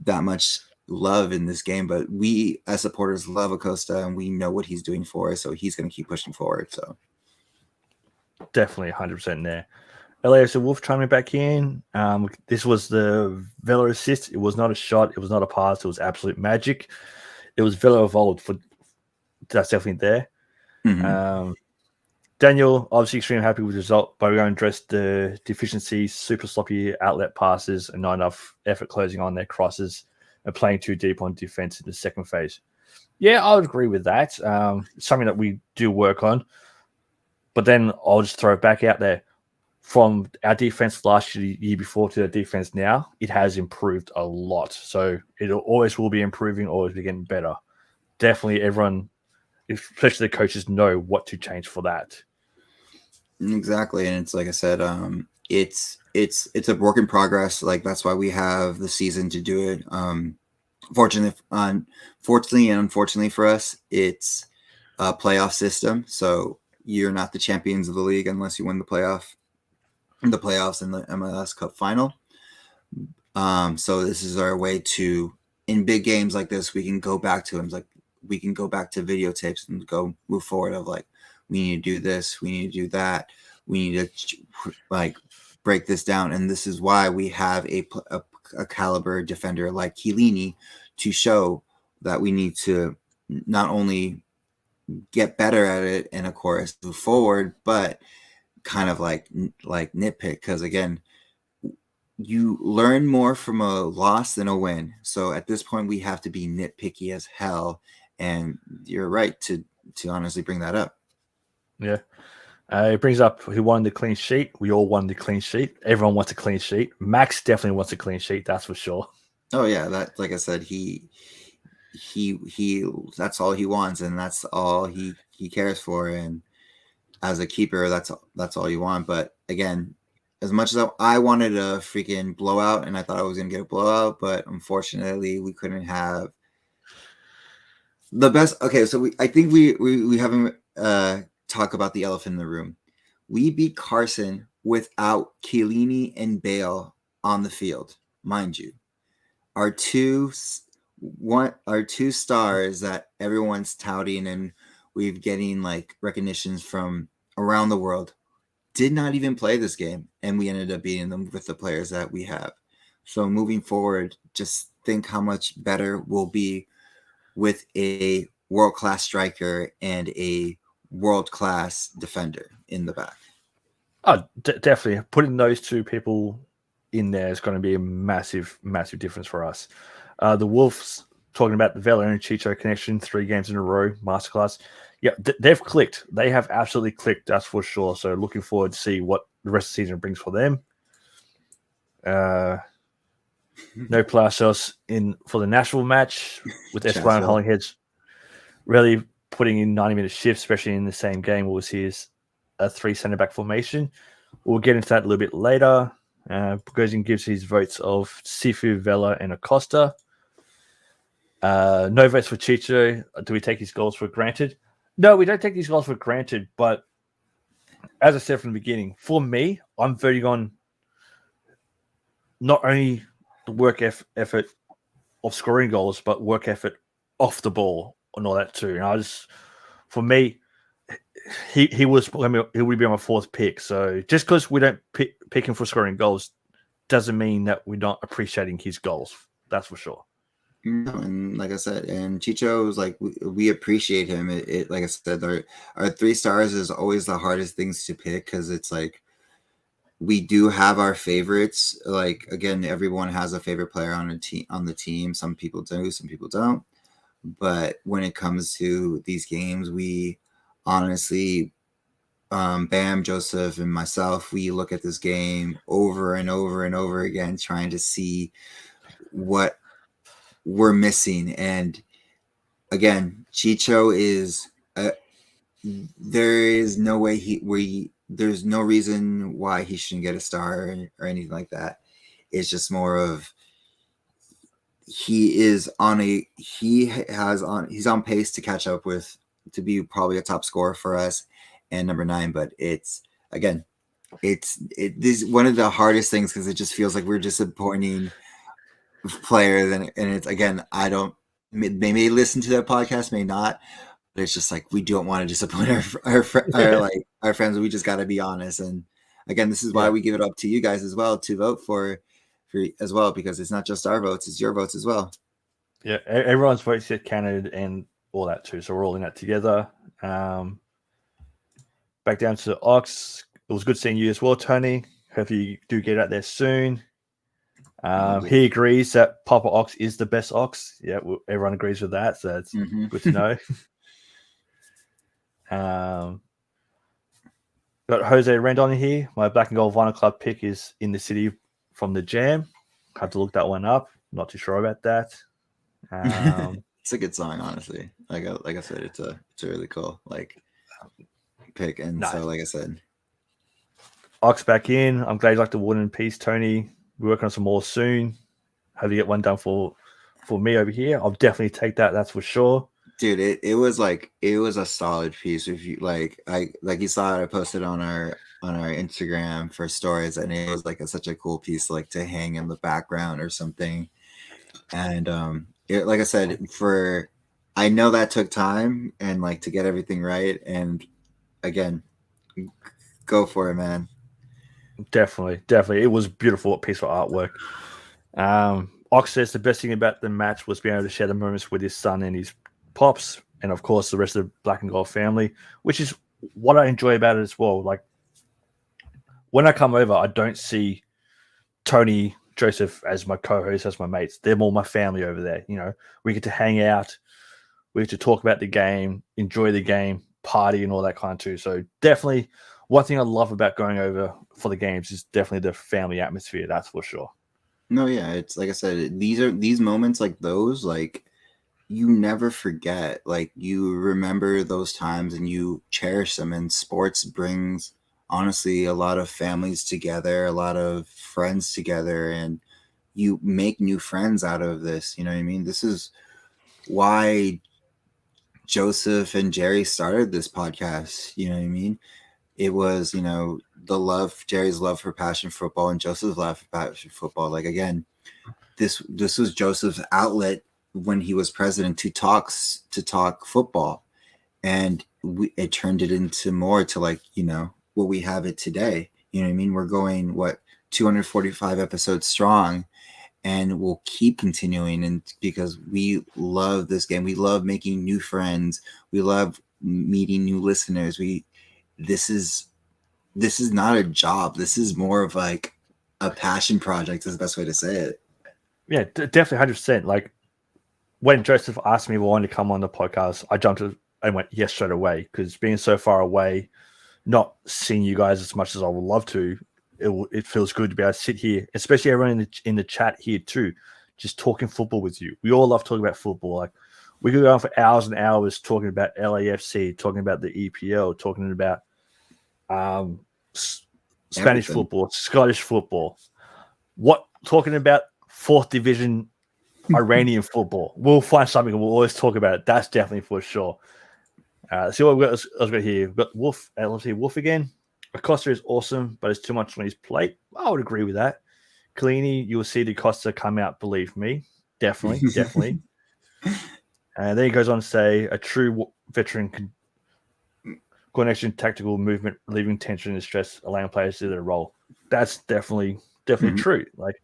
Speaker 3: that much love in this game. But we as supporters love Acosta, and we know what he's doing for us, so he's going to keep pushing forward. So
Speaker 2: definitely 100% there. LAFC Wolf chiming back in. This was the Vela assist. It was not a shot. It was not a pass. It was absolute magic. It was Vela evolved for. That's definitely there.
Speaker 3: mm-hmm.
Speaker 2: Daniel, obviously extremely happy with the result, but we're going to address the deficiencies, super sloppy outlet passes, and not enough effort closing on their crosses, and playing too deep on defense in the second phase. Yeah, I would agree with that. Something that we do work on. But then I'll just throw it back out there. From our defense last year, the year before, to the defense now, it has improved a lot. So it always will be improving, always be getting better. Definitely everyone, especially the coaches, know what to change for that.
Speaker 3: Exactly. And it's like I said, it's a work in progress. Like, that's why we have the season to do it. Fortunately and unfortunately for us, it's a playoff system. So you're not the champions of the league unless you win the playoffs in the MLS Cup final. So this is our way to, in big games like this, we can go back to videotapes and go move forward of like, we need to do this, we need to do that, we need to like break this down. And this is why we have a caliber defender like Chiellini to show that we need to not only get better at it and of course move forward, but kind of like nitpick, because again, you learn more from a loss than a win. So at this point, we have to be nitpicky as hell. And you're right to honestly bring that up.
Speaker 2: Yeah. It brings up who won the clean sheet. We all won the clean sheet. Everyone wants a clean sheet. Max definitely wants a clean sheet. That's for sure.
Speaker 3: Oh yeah, that, like I said, he that's all he wants, and that's all he cares for. And as a keeper, that's all you want. But again, as much as I wanted a freaking blowout, and I thought I was gonna get a blowout, but unfortunately, we couldn't have the best. Okay, so I think we haven't talk about the elephant in the room. We beat Carson without Chiellini and Bale on the field, mind you. Our two stars that everyone's touting and we've getting like recognitions from around the world did not even play this game, and we ended up beating them with the players that we have. So moving forward, just think how much better we'll be with a world-class striker and a world-class defender in the back.
Speaker 2: Oh, definitely. Putting those two people in there is going to be a massive, massive difference for us. The Wolves, talking about the Vela and Chicho connection, 3 games in a row, masterclass. Yeah, they've clicked. They have absolutely clicked, that's for sure. So looking forward to see what the rest of the season brings for them. No Palacios in for the Nashville match with Esquire and Hollingheads really putting in 90-minute shifts, especially in the same game. We'll see a 3 centre-back formation. We'll get into that a little bit later. Bogosian gives his votes of Sifu, Vela, and Acosta. No votes for Chicho. Do we take his goals for granted? No, we don't take these goals for granted. But as I said from the beginning, for me, I'm voting on not only the work effort of scoring goals, but work effort off the ball and all that too. And for me, he would be on my 4th pick. So just because we don't pick him for scoring goals doesn't mean that we're not appreciating his goals. That's for sure.
Speaker 3: And like I said, and Chicho was like, we appreciate him. It like I said, our 3 stars is always the hardest things to pick because it's like we do have our favorites. Like again, everyone has a favorite player on the team. Some people do, some people don't. But when it comes to these games, we honestly, Bam, Joseph, and myself, we look at this game over and over and over again, trying to see what we're missing. And again, Chicho is there is no way there's no reason why he shouldn't get a star or anything like that. It's just more of he's on pace to catch up to be probably a top scorer for us and number 9. But it's this is one of the hardest things because it just feels like we're disappointing players, and it's again, they may listen to that podcast, may not, but it's just like we don't want to disappoint our friends. We just got to be honest. And again, this is why we give it up to you guys as well to vote for as well, because it's not just our votes, it's your votes as well.
Speaker 2: Yeah, everyone's votes get counted and all that too. So we're all in that together. Back down to the Ox. It was good seeing you as well, Tony. Hope you do get out there soon. He agrees that Papa Ox is the best Ox. Yeah, everyone agrees with that, so it's good to know. Got Jose Rendon here. My Black and Gold Vinyl Club pick is In the City from the Jam. Had to look that one up. Not too sure about that.
Speaker 3: It's a good song, honestly. Like I said, it's a really cool pick. And nice. So like I said,
Speaker 2: Ox back in. I'm glad you like the wooden piece, Tony. We're working on some more soon. Hope you get one done for me over here. I'll definitely take that. That's for sure.
Speaker 3: Dude, it was a solid piece. If you you saw it, I posted on our Instagram for stories, and it was such a cool piece to hang in the background or something. And like I said, I know that took time and to get everything right. And again, go for it, man.
Speaker 2: Definitely. It was beautiful piece of artwork. Ox says the best thing about the match was being able to share the moments with his son and his pops, and of course the rest of the Black and Gold family, which is what I enjoy about it as well. When I come over, I don't see Tony, Joseph as my co-host, as my mates. They're all my family over there. You know, we get to hang out, we get to talk about the game, enjoy the game, party, and all that kind of too. So definitely, one thing I love about going over for the games is definitely the family atmosphere. That's for sure.
Speaker 3: No, yeah, it's like I said, these moments like those, like you never forget. Like you remember those times and you cherish them. And sports brings honestly a lot of families together, a lot of friends together, and you make new friends out of this. You know what I mean? This is why Joseph and Jerry started this podcast. You know what I mean? It was, Jerry's love for passion football and Joseph's love for passion football. Like again, this was Joseph's outlet when he was president to talk football, and it turned it into more to like, what we have it today. You know what I mean? We're going 245 episodes strong, and we'll keep continuing. And because we love this game, we love making new friends, we love meeting new listeners. This is not a job. This is more of like a passion project is the best way to say it.
Speaker 2: Yeah, definitely 100%. Like when Joseph asked me if I wanted to come on the podcast, I jumped and went yes straight away, because being so far away, not seeing you guys as much as I would love to, it feels good to be able to sit here, especially everyone in the chat here too, just talking football with you. We all love talking about football. Like we could go on for hours and hours talking about LAFC, talking about the EPL, talking about Spanish football, Scottish football, talking about fourth division Iranian football. We'll find something and we'll always talk about it. That's definitely for sure. See what I was got here. We've got Wolf. Let's see, Wolf again. Acosta is awesome, but it's too much on his plate. I would agree with that. Kalini, you will see the Acosta come out, believe me. Definitely. And then he goes on to say, a true veteran coordination, tactical movement, relieving tension and stress, allowing players to do their role. That's definitely true. Like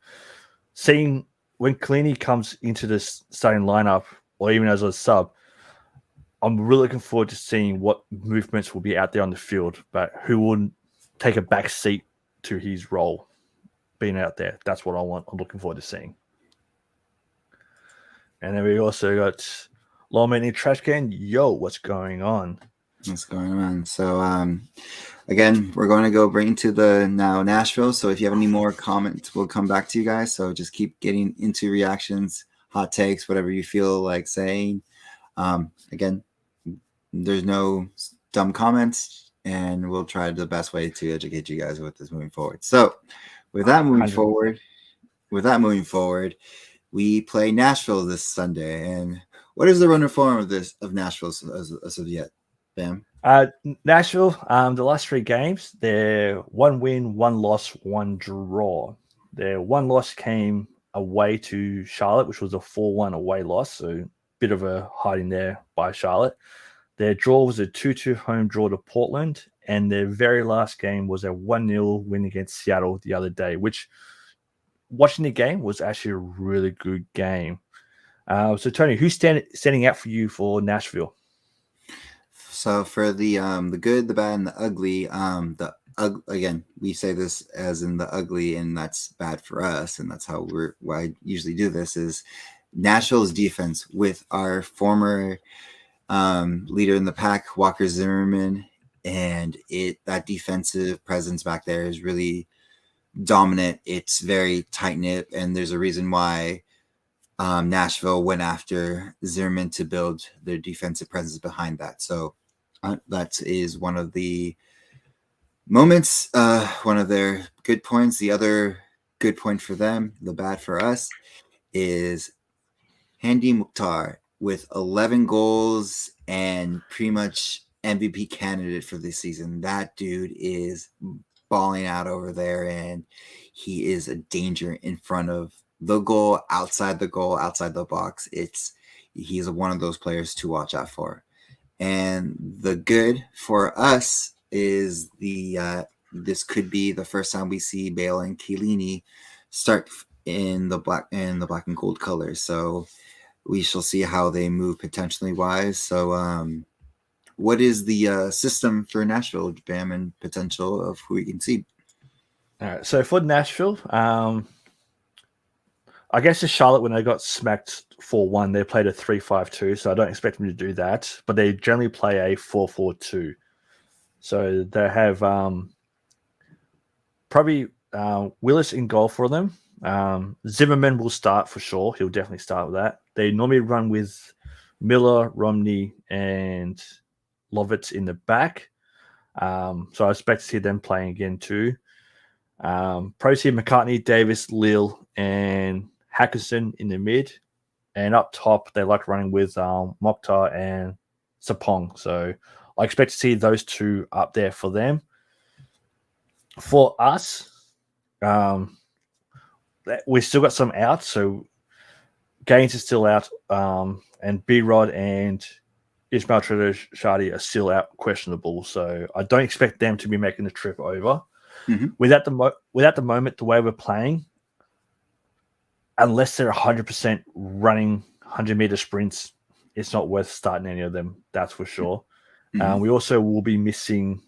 Speaker 2: seeing when Kalini comes into this starting lineup, or even as a sub, I'm really looking forward to seeing what movements will be out there on the field, but who wouldn't take a back seat to his role being out there. That's what I want. I'm looking forward to seeing. And then we also got Lawman Trash Can. Yo, what's going on?
Speaker 3: What's going on? So, again, we're going to go bring to the now Nashville. So if you have any more comments, we'll come back to you guys. So just keep getting into reactions, hot takes, whatever you feel like saying. Again, there's no dumb comments, and we'll try the best way to educate you guys with this moving forward. So with that moving forward, we play Nashville this Sunday. And what is the run and form of Nashville as of yet, Bam?
Speaker 2: Nashville, the last 3 games, they're 1 win, 1 loss, 1 draw. Their 1 loss came away to Charlotte, which was a 4-1 away loss, so bit of a hiding there by Charlotte. Their draw was a 2-2 home draw to Portland, and their very last game was a 1-0 win against Seattle the other day, which, watching the game, was actually a really good game. So, Tony, who's standing out for you for Nashville?
Speaker 3: So for the good, the bad, and the ugly, again, we say this as in the ugly, and that's bad for us, and that's why I usually do this, is Nashville's defense with our former leader in the pack, Walker Zimmerman, and that defensive presence back there is really dominant. It's very tight-knit, and there's a reason why Nashville went after Zimmerman to build their defensive presence behind that. So that is one of the moments, one of their good points. The other good point for them, the bad for us, is Handi Mukhtar with 11 goals and pretty much MVP candidate for this season. That dude is balling out over there, and he is a danger in front of the goal, outside the box. He's one of those players to watch out for. And the good for us is this could be the first time we see Bale and Chiellini start in the black and gold colors. So we shall see how they move potentially wise. So what is the system for Nashville, Bam, and potential of who we can see?
Speaker 2: All right. So for Nashville, I guess the Charlotte, when they got smacked 4-1, they played a 3-5-2, so I don't expect them to do that. But they generally play a 4-4-2. So they have probably Willis in goal for them. Zimmerman will start for sure. He'll definitely start with that. They normally run with Miller, Romney, and Lovitz in the back. So I expect to see them playing again too. Procy, McCartney, Davis, Lille, and Hackerson in the mid. And up top, they like running with Mokhtar and Sapong. So I expect to see those two up there for them. For us, we've still got some outs. So Gaines is still out, and B-Rod and Ismail Shadi are still out, questionable. So I don't expect them to be making the trip over.
Speaker 3: Mm-hmm.
Speaker 2: Without the moment, the way we're playing, unless they're 100% running 100-meter sprints, it's not worth starting any of them. That's for sure.
Speaker 3: Mm-hmm.
Speaker 2: We also will be missing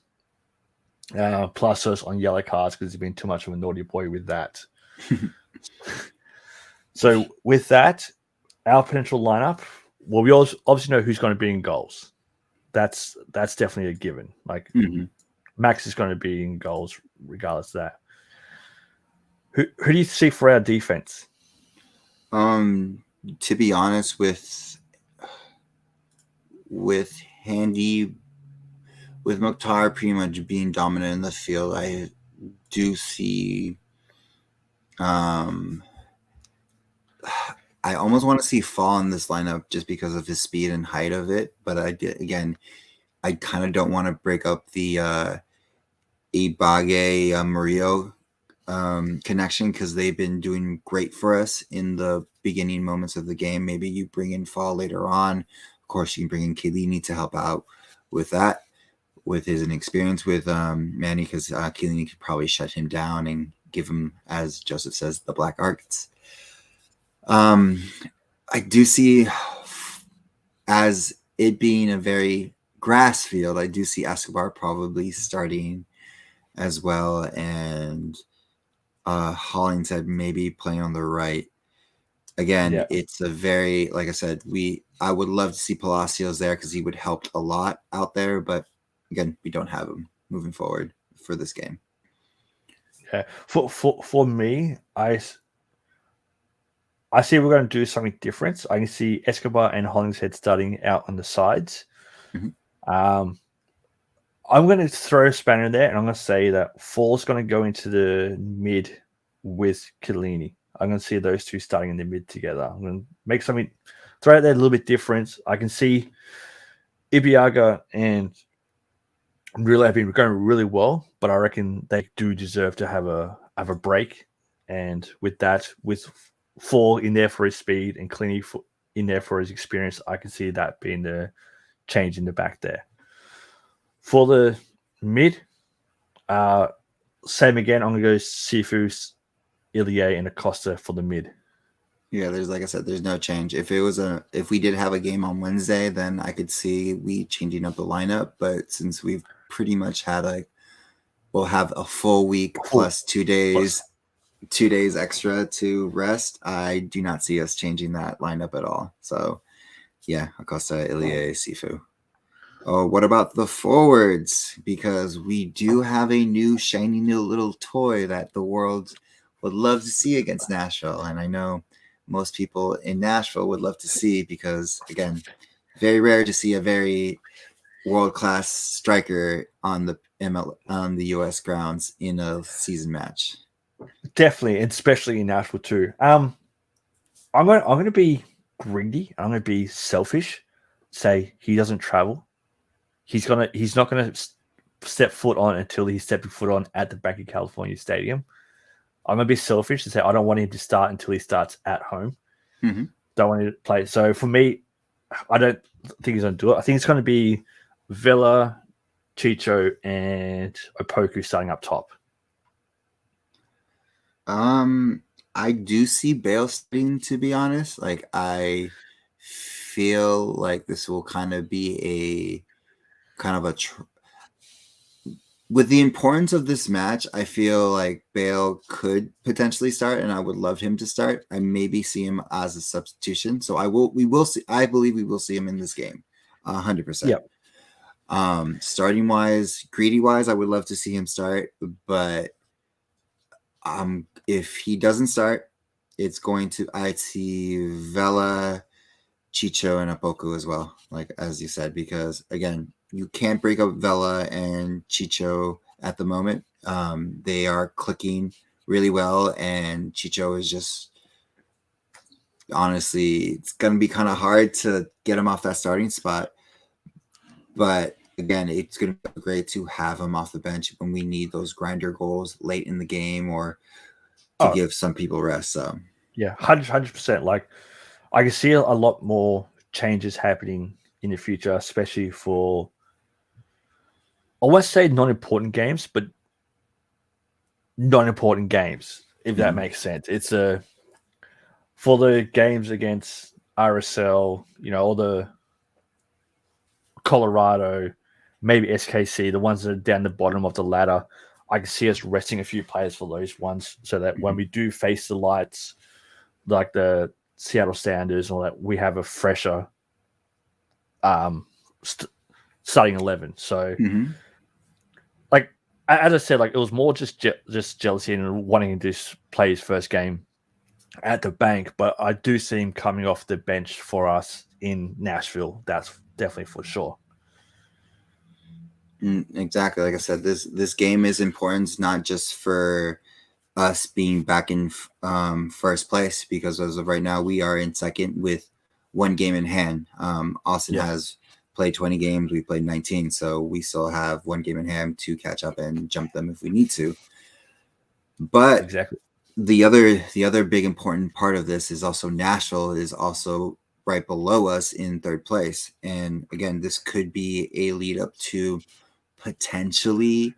Speaker 2: Plasos on yellow cards because he's been too much of a naughty boy with that. So with that, our potential lineup, well, we obviously know who's going to be in goals. That's definitely a given. Like Max is going to be in goals regardless of that. Who do you see for our defense?
Speaker 3: To be honest, with Handy, with Mokhtar pretty much being dominant in the field, I do see. I almost want to see Fall in this lineup just because of his speed and height of it, but I kind of don't want to break up the Ibage Murillo connection because they've been doing great for us in the beginning moments of the game. Maybe you bring in Fall later on. Of course, you can bring in Chiellini to help out with that, with his inexperience with Manny, because Chiellini could probably shut him down and give him, as Joseph says, the black arts. I do see, as it being a very grass field, I do see Escobar probably starting as well, and Hollingshead maybe playing on the right. Again, It's a very, like I said, I would love to see Palacios there because he would help a lot out there, but again, we don't have him moving forward for this game.
Speaker 2: Yeah, for me, I see we're going to do something different. I can see Escobar and Hollingshead starting out on the sides. I'm going to throw a spanner in there, and I'm going to say that Fall's going to go into the mid with Chiellini. I'm going to see those two starting in the mid together. I'm going to make something, throw it there a little bit different. I can see Ibiaga and Murillo have been going really well, but I reckon they do deserve to have a break. And with that, with Fall in there for his speed and Chiellini in there for his experience, I can see that being the change in the back there. For the mid, same again. I'm going to go Sifu, Ilie, and Acosta for the mid.
Speaker 3: Yeah, like I said, there's no change. If we did have a game on Wednesday, then I could see we changing up the lineup. But since we've pretty much we'll have a full week plus 2 days, 2 days extra to rest. I do not see us changing that lineup at all. So, yeah, Acosta, Ilie, Sifu. Oh, what about the forwards? Because we do have a new shiny new little toy that the world would love to see against Nashville. And I know most people in Nashville would love to see because, again, very rare to see a very world-class striker on the U.S. grounds in a season match.
Speaker 2: Definitely, and especially in Nashville too. I'm going to be greedy. I'm going to be selfish. Say he doesn't travel. He's not going to step foot on until he's stepping foot on at the Bank of California Stadium. I'm going to be selfish and say I don't want him to start until he starts at home.
Speaker 3: Mm-hmm.
Speaker 2: Don't want him to play. So for me, I don't think he's going to do it. I think it's going to be Villa, Chicho, and Opoku starting up top.
Speaker 3: I do see Bale starting, to be honest. Like, I feel like this will kind of be with the importance of this match, I feel like Bale could potentially start, and I would love him to start. I maybe see him as a substitution, so we will see. I believe we will see him in this game, 100%. Starting wise, greedy wise, I would love to see him start, but if he doesn't start, it's going to. I see Vela, Chicho, and Apoku as well, like as you said, because again, you can't break up Vela and Chicho at the moment. They are clicking really well, and Chicho is just honestly, it's going to be kind of hard to get him off that starting spot. But again, it's going to be great to have him off the bench when we need those grinder goals late in the game or to give some people rest. So
Speaker 2: yeah, 100%. Like I can see a lot more changes happening in the future, especially for, I won't say non-important games, but non-important games, if that makes sense. It's for the games against RSL, all the Colorado, maybe SKC, the ones that are down the bottom of the ladder. I can see us resting a few players for those ones so that when we do face the lights, like the Seattle Sounders and all that, we have a fresher starting 11. So, like as I said, like it was more just jealousy and wanting to play his first game at the bank. But I do see him coming off the bench for us in Nashville. That's definitely for sure.
Speaker 3: Exactly, like I said, this game is important not just for us being back in first place, because as of right now we are in second with one game in hand. Austin has played 20 games, we played 19, so we still have one game in hand to catch up and jump them if we need to. But
Speaker 2: exactly,
Speaker 3: the other big important part of this is also Nashville is also right below us in third place, and again, this could be a lead up to potentially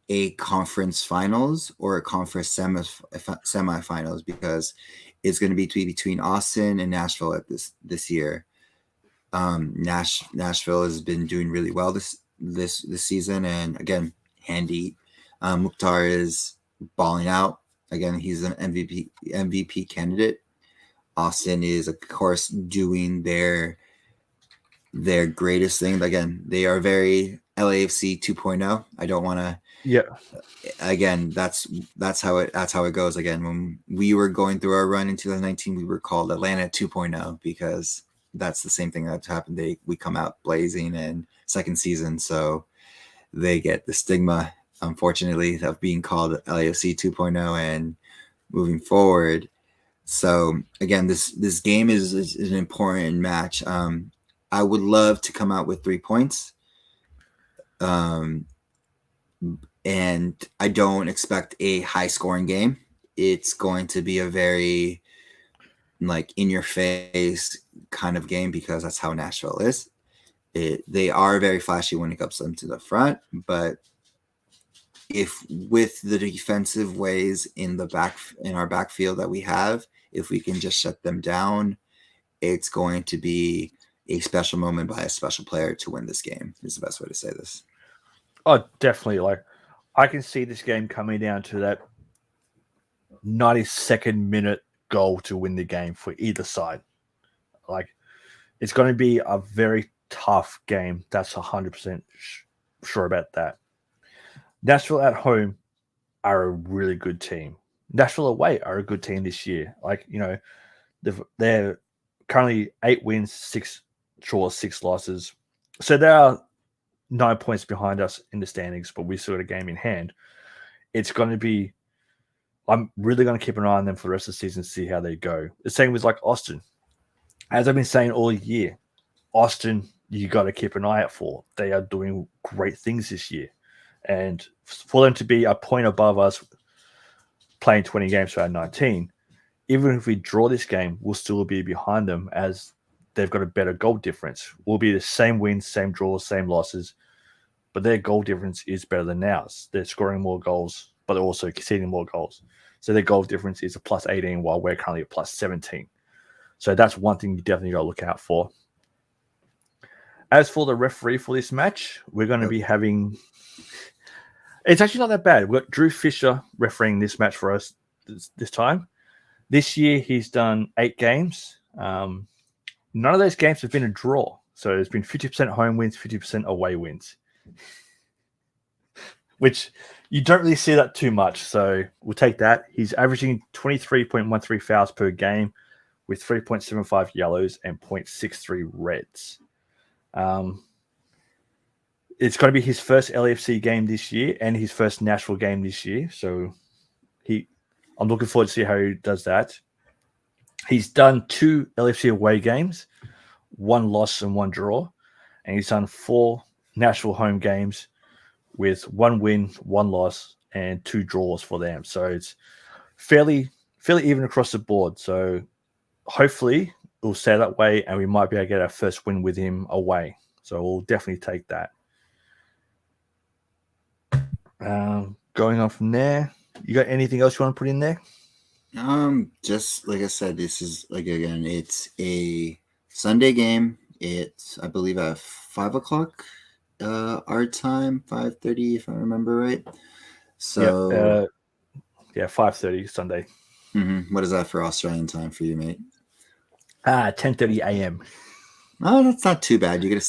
Speaker 3: a conference finals or a conference semifinals, because it's going to be between Austin and Nashville at this year. Nashville has been doing really well this season, and again, Mukhtar is balling out. Again, he's an MVP candidate. Austin is, of course, doing their greatest thing. Again, they are very LAFC 2.0. I don't want to.
Speaker 2: Yeah.
Speaker 3: Again, that's how it goes. Again, when we were going through our run in 2019, we were called Atlanta 2.0 because that's the same thing that's happened. We come out blazing in second season, so they get the stigma, unfortunately, of being called LAFC 2.0 and moving forward. So again, this game is an important match. I would love to come out with 3 points. And I don't expect a high scoring game. It's going to be a very in your face kind of game, because that's how Nashville is. They are very flashy when it comes to the front, but if with the defensive ways in our backfield that we have, if we can just shut them down, it's going to be a special moment by a special player to win this game, is the best way to say this.
Speaker 2: Oh, definitely. Like, I can see this game coming down to that 92nd minute goal to win the game for either side. Like, it's going to be a very tough game. That's 100% sure about that. Nashville at home are a really good team. Nashville away are a good team this year. Like, they're currently 8 wins, 6 draws, 6 losses. So they are 9 points behind us in the standings, but we still got a game in hand. It's going to be, I'm really going to keep an eye on them for the rest of the season to see how they go. The same with like Austin. As I've been saying all year, Austin, you got to keep an eye out for. They are doing great things this year. And for them to be a point above us, playing 20 games for our 19, even if we draw this game, we'll still be behind them, as they've got a better goal difference. We'll be the same wins, same draws, same losses, but their goal difference is better than ours. They're scoring more goals, but they're also conceding more goals. So their goal difference is a plus 18, while we're currently at plus 17. So that's one thing you definitely got to look out for. As for the referee for this match, we're going to be having It's actually not that bad. We've got Drew Fisher refereeing this match for us this time. This year, he's done 8 games. None of those games have been a draw. So there's been 50% home wins, 50% away wins, which you don't really see that too much. So we'll take that. He's averaging 23.13 fouls per game with 3.75 yellows and 0.63 reds. It's going to be his first LAFC game this year and his first Nashville game this year. So I'm looking forward to see how he does that. He's done 2 LAFC away games, 1 loss and 1 draw. And he's done 4 Nashville home games with 1 win, 1 loss, and 2 draws for them. So it's fairly even across the board. So hopefully it'll stay that way, and we might be able to get our first win with him away. So we'll definitely take that. Going on from there, you got anything else you want to put in there?
Speaker 3: Just like I said, this is again, it's a Sunday game. It's, I believe, at 5:00 our time, 5:30 if I remember right. So
Speaker 2: 5:30 Sunday.
Speaker 3: What is that for Australian time for you, mate?
Speaker 2: 10:30 a.m.
Speaker 3: Oh, that's not too bad. You get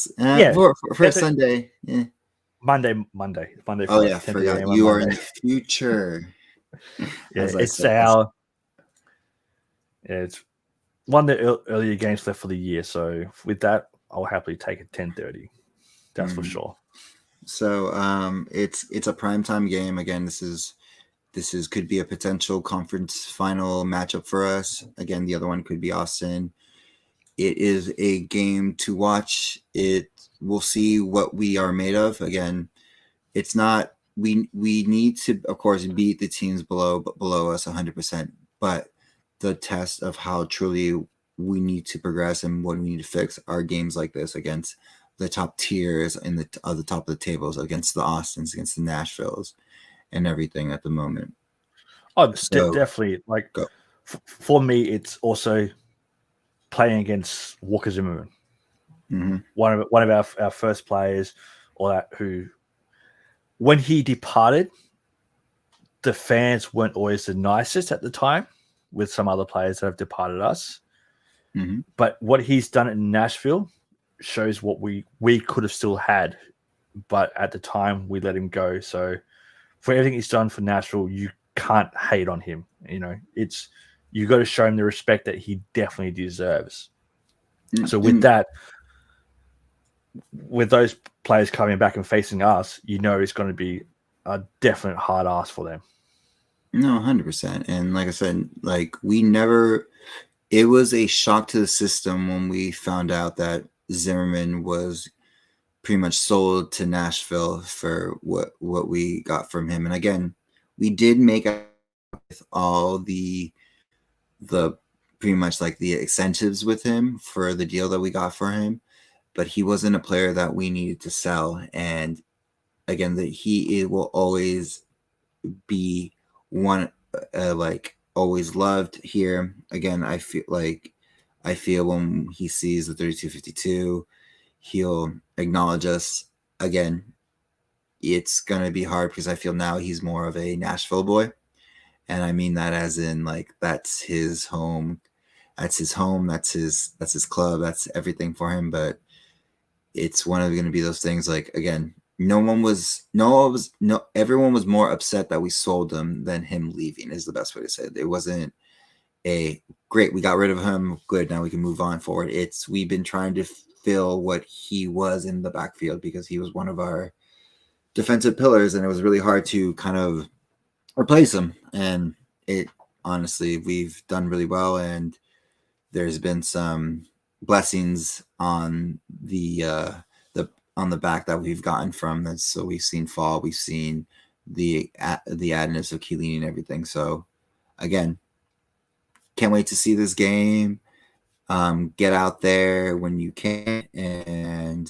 Speaker 3: for a Sunday. Yeah. Monday.
Speaker 2: Oh
Speaker 3: yeah, forgot you are in the future.
Speaker 2: It's one of the earlier games left for the year. So with that, I'll happily take it 10:30. That's for sure.
Speaker 3: So it's a primetime game. Again, this is could be a potential conference final matchup for us. Again, the other one could be Austin. It is a game to watch. We'll see what we are made of. Again, it's not we need to, of course, beat the teams below us 100%. But the test of how truly we need to progress and what we need to fix are games like this against the top tiers in the top of the tables, against the Austins, against the Nashvilles, and everything at the moment.
Speaker 2: Oh, definitely. Like for me, it's also playing against Walker Zimmerman, one of our first players, or that who, when he departed, the fans weren't always the nicest at the time with some other players that have departed us. But what he's done in Nashville shows what we could have still had, but at the time we let him go. So for everything he's done for Nashville, you can't hate on him. You got to show him the respect that he definitely deserves. So with that, with those players coming back and facing us, it's going to be a definite hard ask for them.
Speaker 3: No, 100%. And like I said, it was a shock to the system when we found out that Zimmerman was pretty much sold to Nashville for what we got from him. And again, we did make up with all the pretty much like the incentives with him for the deal that we got for him, but he wasn't a player that we needed to sell. And again, that he will always be one always loved here. Again, I feel when he sees the 3252, he'll acknowledge us. Again, it's gonna be hard because I feel now he's more of a Nashville boy. And I mean that as in that's his home. That's his club. That's everything for him. But it's going to be those things again, everyone was more upset that we sold him than him leaving is the best way to say it. It wasn't a great, we got rid of him. Good. Now we can move on forward. We've been trying to fill what he was in the backfield because he was one of our defensive pillars, and it was really hard to kind of replace him. And honestly, we've done really well, and there's been some blessings on the back that we've gotten from this. So we've seen fall, we've seen the additives of Chiellini and everything. So again, can't wait to see this game. Get out there when you can, and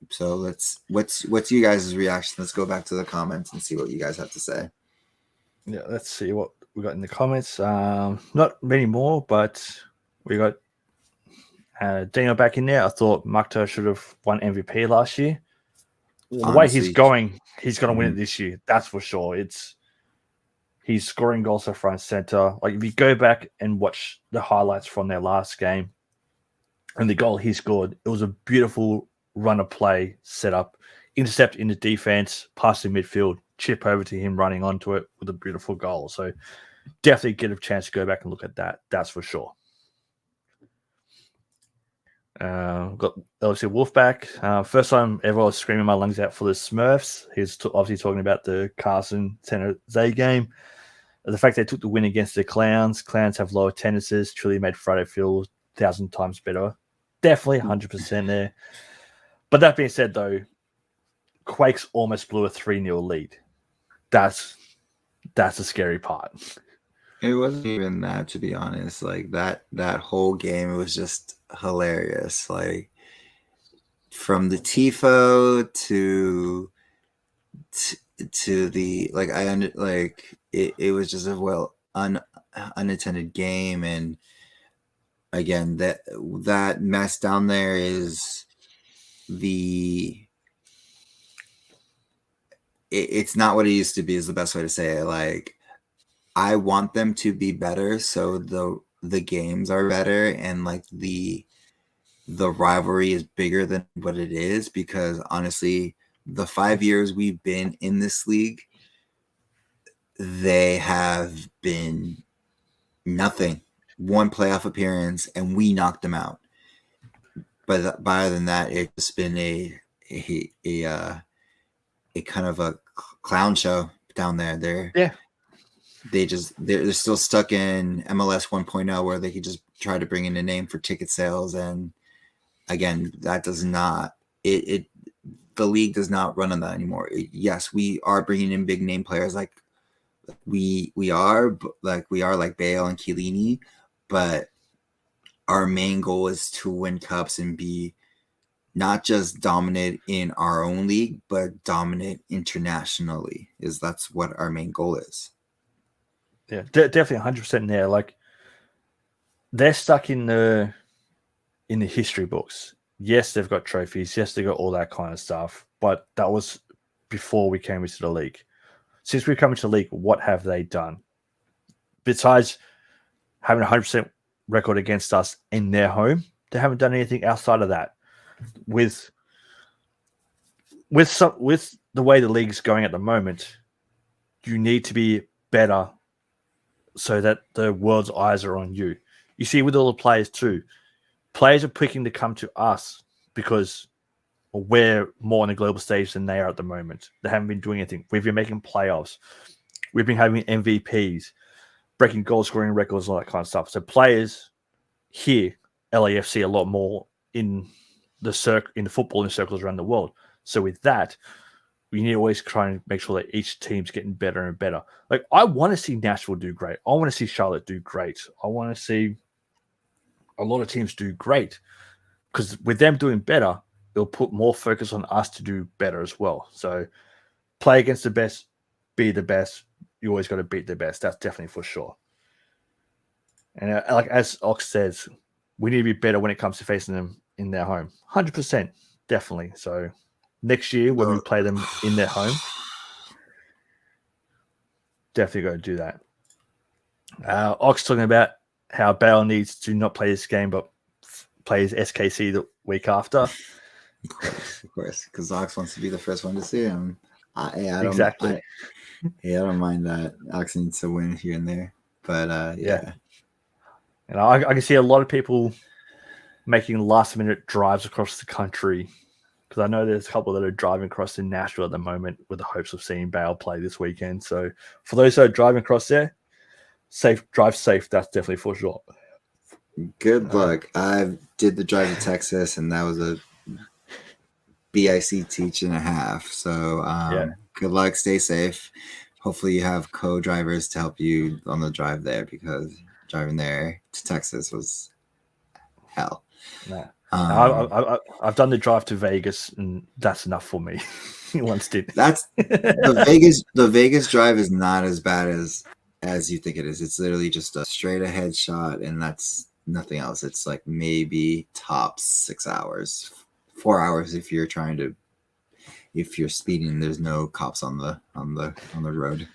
Speaker 3: So what's you guys' reaction? Let's go back to the comments and see what you guys have to say.
Speaker 2: Yeah, let's see what we got in the comments. Not many more, but we got Dino back in there. I thought Makta should have won MVP last year. the way he's
Speaker 3: honestly,
Speaker 2: going, he's going to win it
Speaker 3: mhm.
Speaker 2: this year. That's for sure. He's scoring goals left, right, and center. Like if you go back and watch the highlights from their last game and the goal he scored, it was a beautiful run of play set up, intercept in the defense, pass in midfield, chip over to him running onto it with a beautiful goal. So definitely get a chance to go back and look at that. That's for sure. Got obviously Wolfpack. First time ever I was screaming my lungs out for the Smurfs. He's obviously talking about the Carson San Jose game. The fact they took the win against the Clowns. Clowns have lower tendencies. Truly made Friday feel 1,000 times better. Definitely 100% there. But that being said, though, Quakes almost blew a 3-0 lead. That's a scary part.
Speaker 3: It wasn't even that, to be honest. Like that whole game, it was just hilarious. Like from the tifo to the like it was just a unattended game. And again, that mess down there is it's not what it used to be, is the best way to say it. Like I want them to be better, so the games are better, and like the rivalry is bigger than what it is, because honestly, the 5 years we've been in this league, they have been nothing. One playoff appearance, and we knocked them out. But other than that, it's just been a kind of a clown show down there. They're still stuck in MLS 1.0, where they could just try to bring in a name for ticket sales. And again, that does not, the league does not run on that anymore. Yes, we are bringing in big name players like we are like Bale and Chiellini, but our main goal is to win cups and be not just dominant in our own league, but dominant internationally. That's what our main goal is.
Speaker 2: Yeah, definitely 100% there. Like they're stuck in the history books. Yes, they've got trophies. Yes, they got all that kind of stuff. But that was before we came into the league. Since we've come into the league, what have they done? Besides having a 100% record against us in their home, they haven't done anything outside of that. With the way the league's going at the moment, you need to be better so that the world's eyes are on you. You see with all the players too. Players are picking to come to us because we're more on the global stage than they are at the moment. They haven't been doing anything. We've been making playoffs. We've been having MVPs, breaking goal scoring records, all that kind of stuff. So players hear LAFC a lot more in the footballing circles around the world. So with that, we need to always try and make sure that each team's getting better and better. Like I want to see Nashville do great. I want to see Charlotte do great. I want to see a lot of teams do great, because with them doing better, it'll put more focus on us to do better as well. So play against the best, be the best. You always got to beat the best. That's definitely for sure. And like as Ox says, we need to be better when it comes to facing them in their home. 100%, definitely. So next year when we play them in their home, definitely got to do that. Ox talking about how Bale needs to not play this game, but plays SKC the week after.
Speaker 3: Of course, because Ox wants to be the first one to see him. I don't mind that. Ox needs to win here and there, but yeah.
Speaker 2: And I can see a lot of people making last-minute drives across the country, because I know there's a couple that are driving across in Nashville at the moment with the hopes of seeing Bale play this weekend. So for those that are driving across there, drive safe. That's definitely for sure.
Speaker 3: Good luck. I did the drive to Texas, and that was a BIC teach and a half. So good luck. Stay safe. Hopefully you have co-drivers to help you on the drive there, because driving there to Texas was hell.
Speaker 2: No. I've done the drive to Vegas, and that's enough for me. Once did.
Speaker 3: That's the Vegas drive is not as bad as you think it is. It's literally just a straight ahead shot, and that's nothing else. It's like maybe tops 6 hours, 4 hours if you're trying to if you're speeding, there's no cops on the road.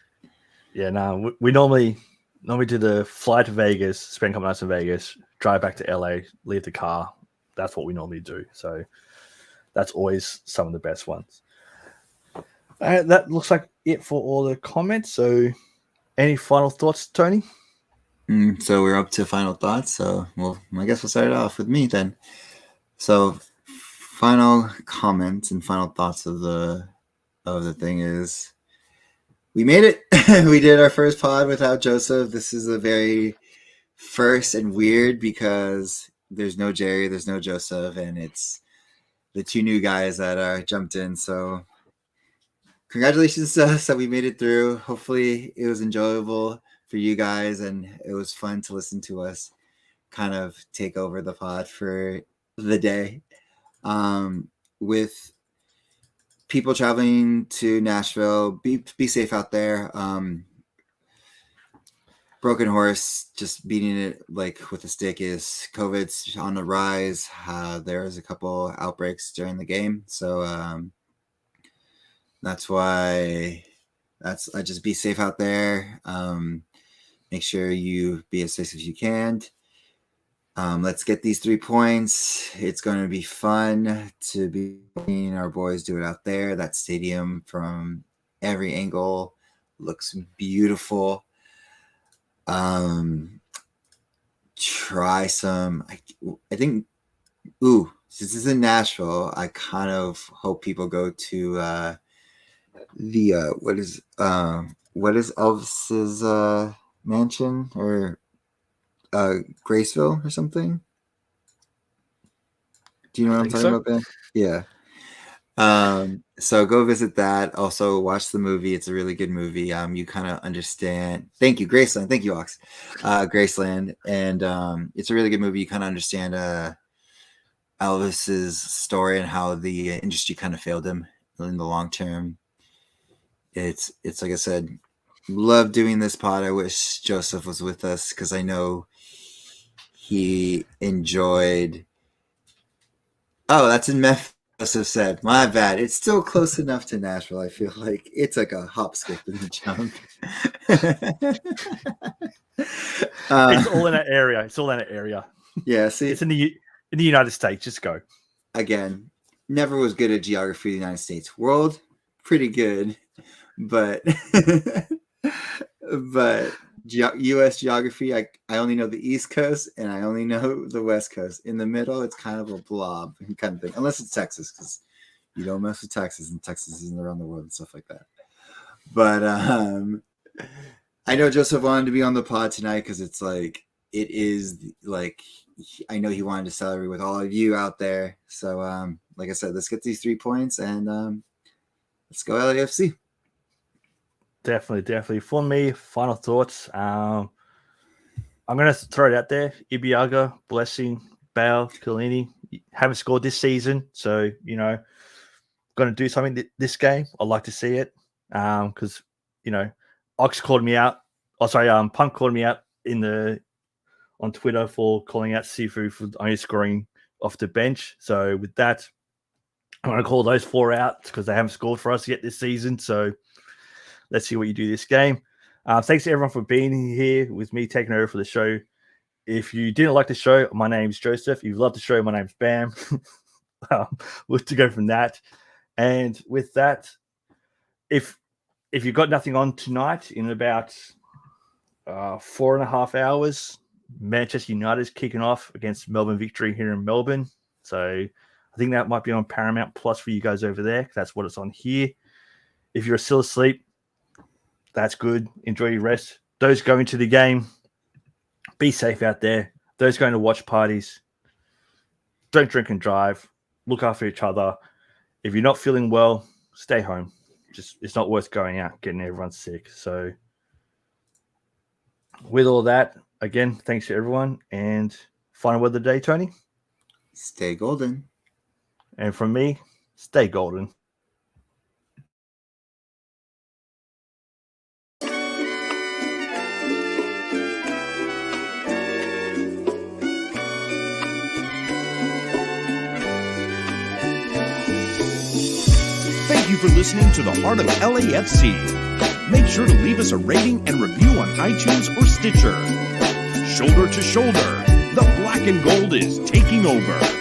Speaker 2: Yeah, no, we normally do the fly to Vegas, spend a couple nights in Vegas, drive back to LA, leave the car. That's what we normally do. So that's always some of the best ones. That looks like it for all the comments. So any final thoughts, Tony?
Speaker 3: So we're up to final thoughts. So, well, I guess we'll start it off with me then. So, final comments and final thoughts of the thing is, we made it. We did our first pod without Joseph. This is a very first and weird because there's no Jerry, there's no Joseph, and it's the two new guys that are jumped in. So, congratulations to us that we made it through. Hopefully, it was enjoyable for you guys, and it was fun to listen to us kind of take over the pod for the day. With people traveling to Nashville, be safe out there. Broken horse, just beating it like with a stick is COVID's on the rise. There was a couple outbreaks during the game, so that's why I just be safe out there. Make sure you be as safe as you can. Let's get these 3 points. It's going to be fun to be seeing our boys do it out there. That stadium from every angle looks beautiful. Try some. I think. Ooh, since this is in Nashville, I kind of hope people go to the what is Elvis's mansion or Graceville or something. Do you know what I'm talking about, Ben? Yeah. So go visit that. Also watch the movie. It's a really good movie. You kind of understand. Thank you, Graceland. Thank you, Ox. Graceland. And it's a really good movie. You kind of understand Elvis's story and how the industry kind of failed him in the long term. It's like I said, love doing this pod. I wish Joseph was with us because I know he enjoyed. Oh, that's in Memphis. Joseph said, "My bad. It's still close enough to Nashville. I feel like it's like a hop, skip, and a jump."
Speaker 2: It's all in that area. It's all in that area.
Speaker 3: Yeah, see,
Speaker 2: it's in the United States. Just go.
Speaker 3: Again, never was good at geography of the United States. World, pretty good, but U.S. geography, I only know the East Coast and I only know the West Coast. In the middle, it's kind of a blob kind of thing, unless it's Texas, because you don't mess with Texas, and Texas isn't around the world and stuff like that. But I know Joseph wanted to be on the pod tonight because it's like it is like I know he wanted to celebrate with all of you out there. So like I said, let's get these 3 points and let's go LAFC.
Speaker 2: Definitely. For me, final thoughts. I'm going to throw it out there. Ibiaga, Blessing, Bale, Kalini haven't scored this season. So, going to do something this game. I'd like to see it because, Ox called me out. Punk called me out on Twitter for calling out Sifu for only scoring off the bench. So with that, I'm going to call those 4 out because they haven't scored for us yet this season. So let's see what you do this game. Thanks to everyone for being here with me, taking over for the show. If you didn't like the show, my name's Joseph. If you love the show, my name's Bam. We'll to go from that. And with that, if you've got nothing on tonight, in about 4.5 hours, Manchester United's kicking off against Melbourne Victory here in Melbourne. So I think that might be on Paramount Plus for you guys over there. That's what it's on here. If you're still asleep, that's good. Enjoy your rest. Those going to the game, be safe out there. Those going to watch parties, don't drink and drive. Look after each other. If you're not feeling well, stay home. It's not worth going out, getting everyone sick. So with all that, again, thanks to everyone. And final word of the day, Tony?
Speaker 3: Stay golden.
Speaker 2: And from me, stay golden.
Speaker 1: Thank you for listening to the Heart of LAFC. Make sure to leave us a rating and review on iTunes or Stitcher. Shoulder to shoulder, the black and gold is taking over.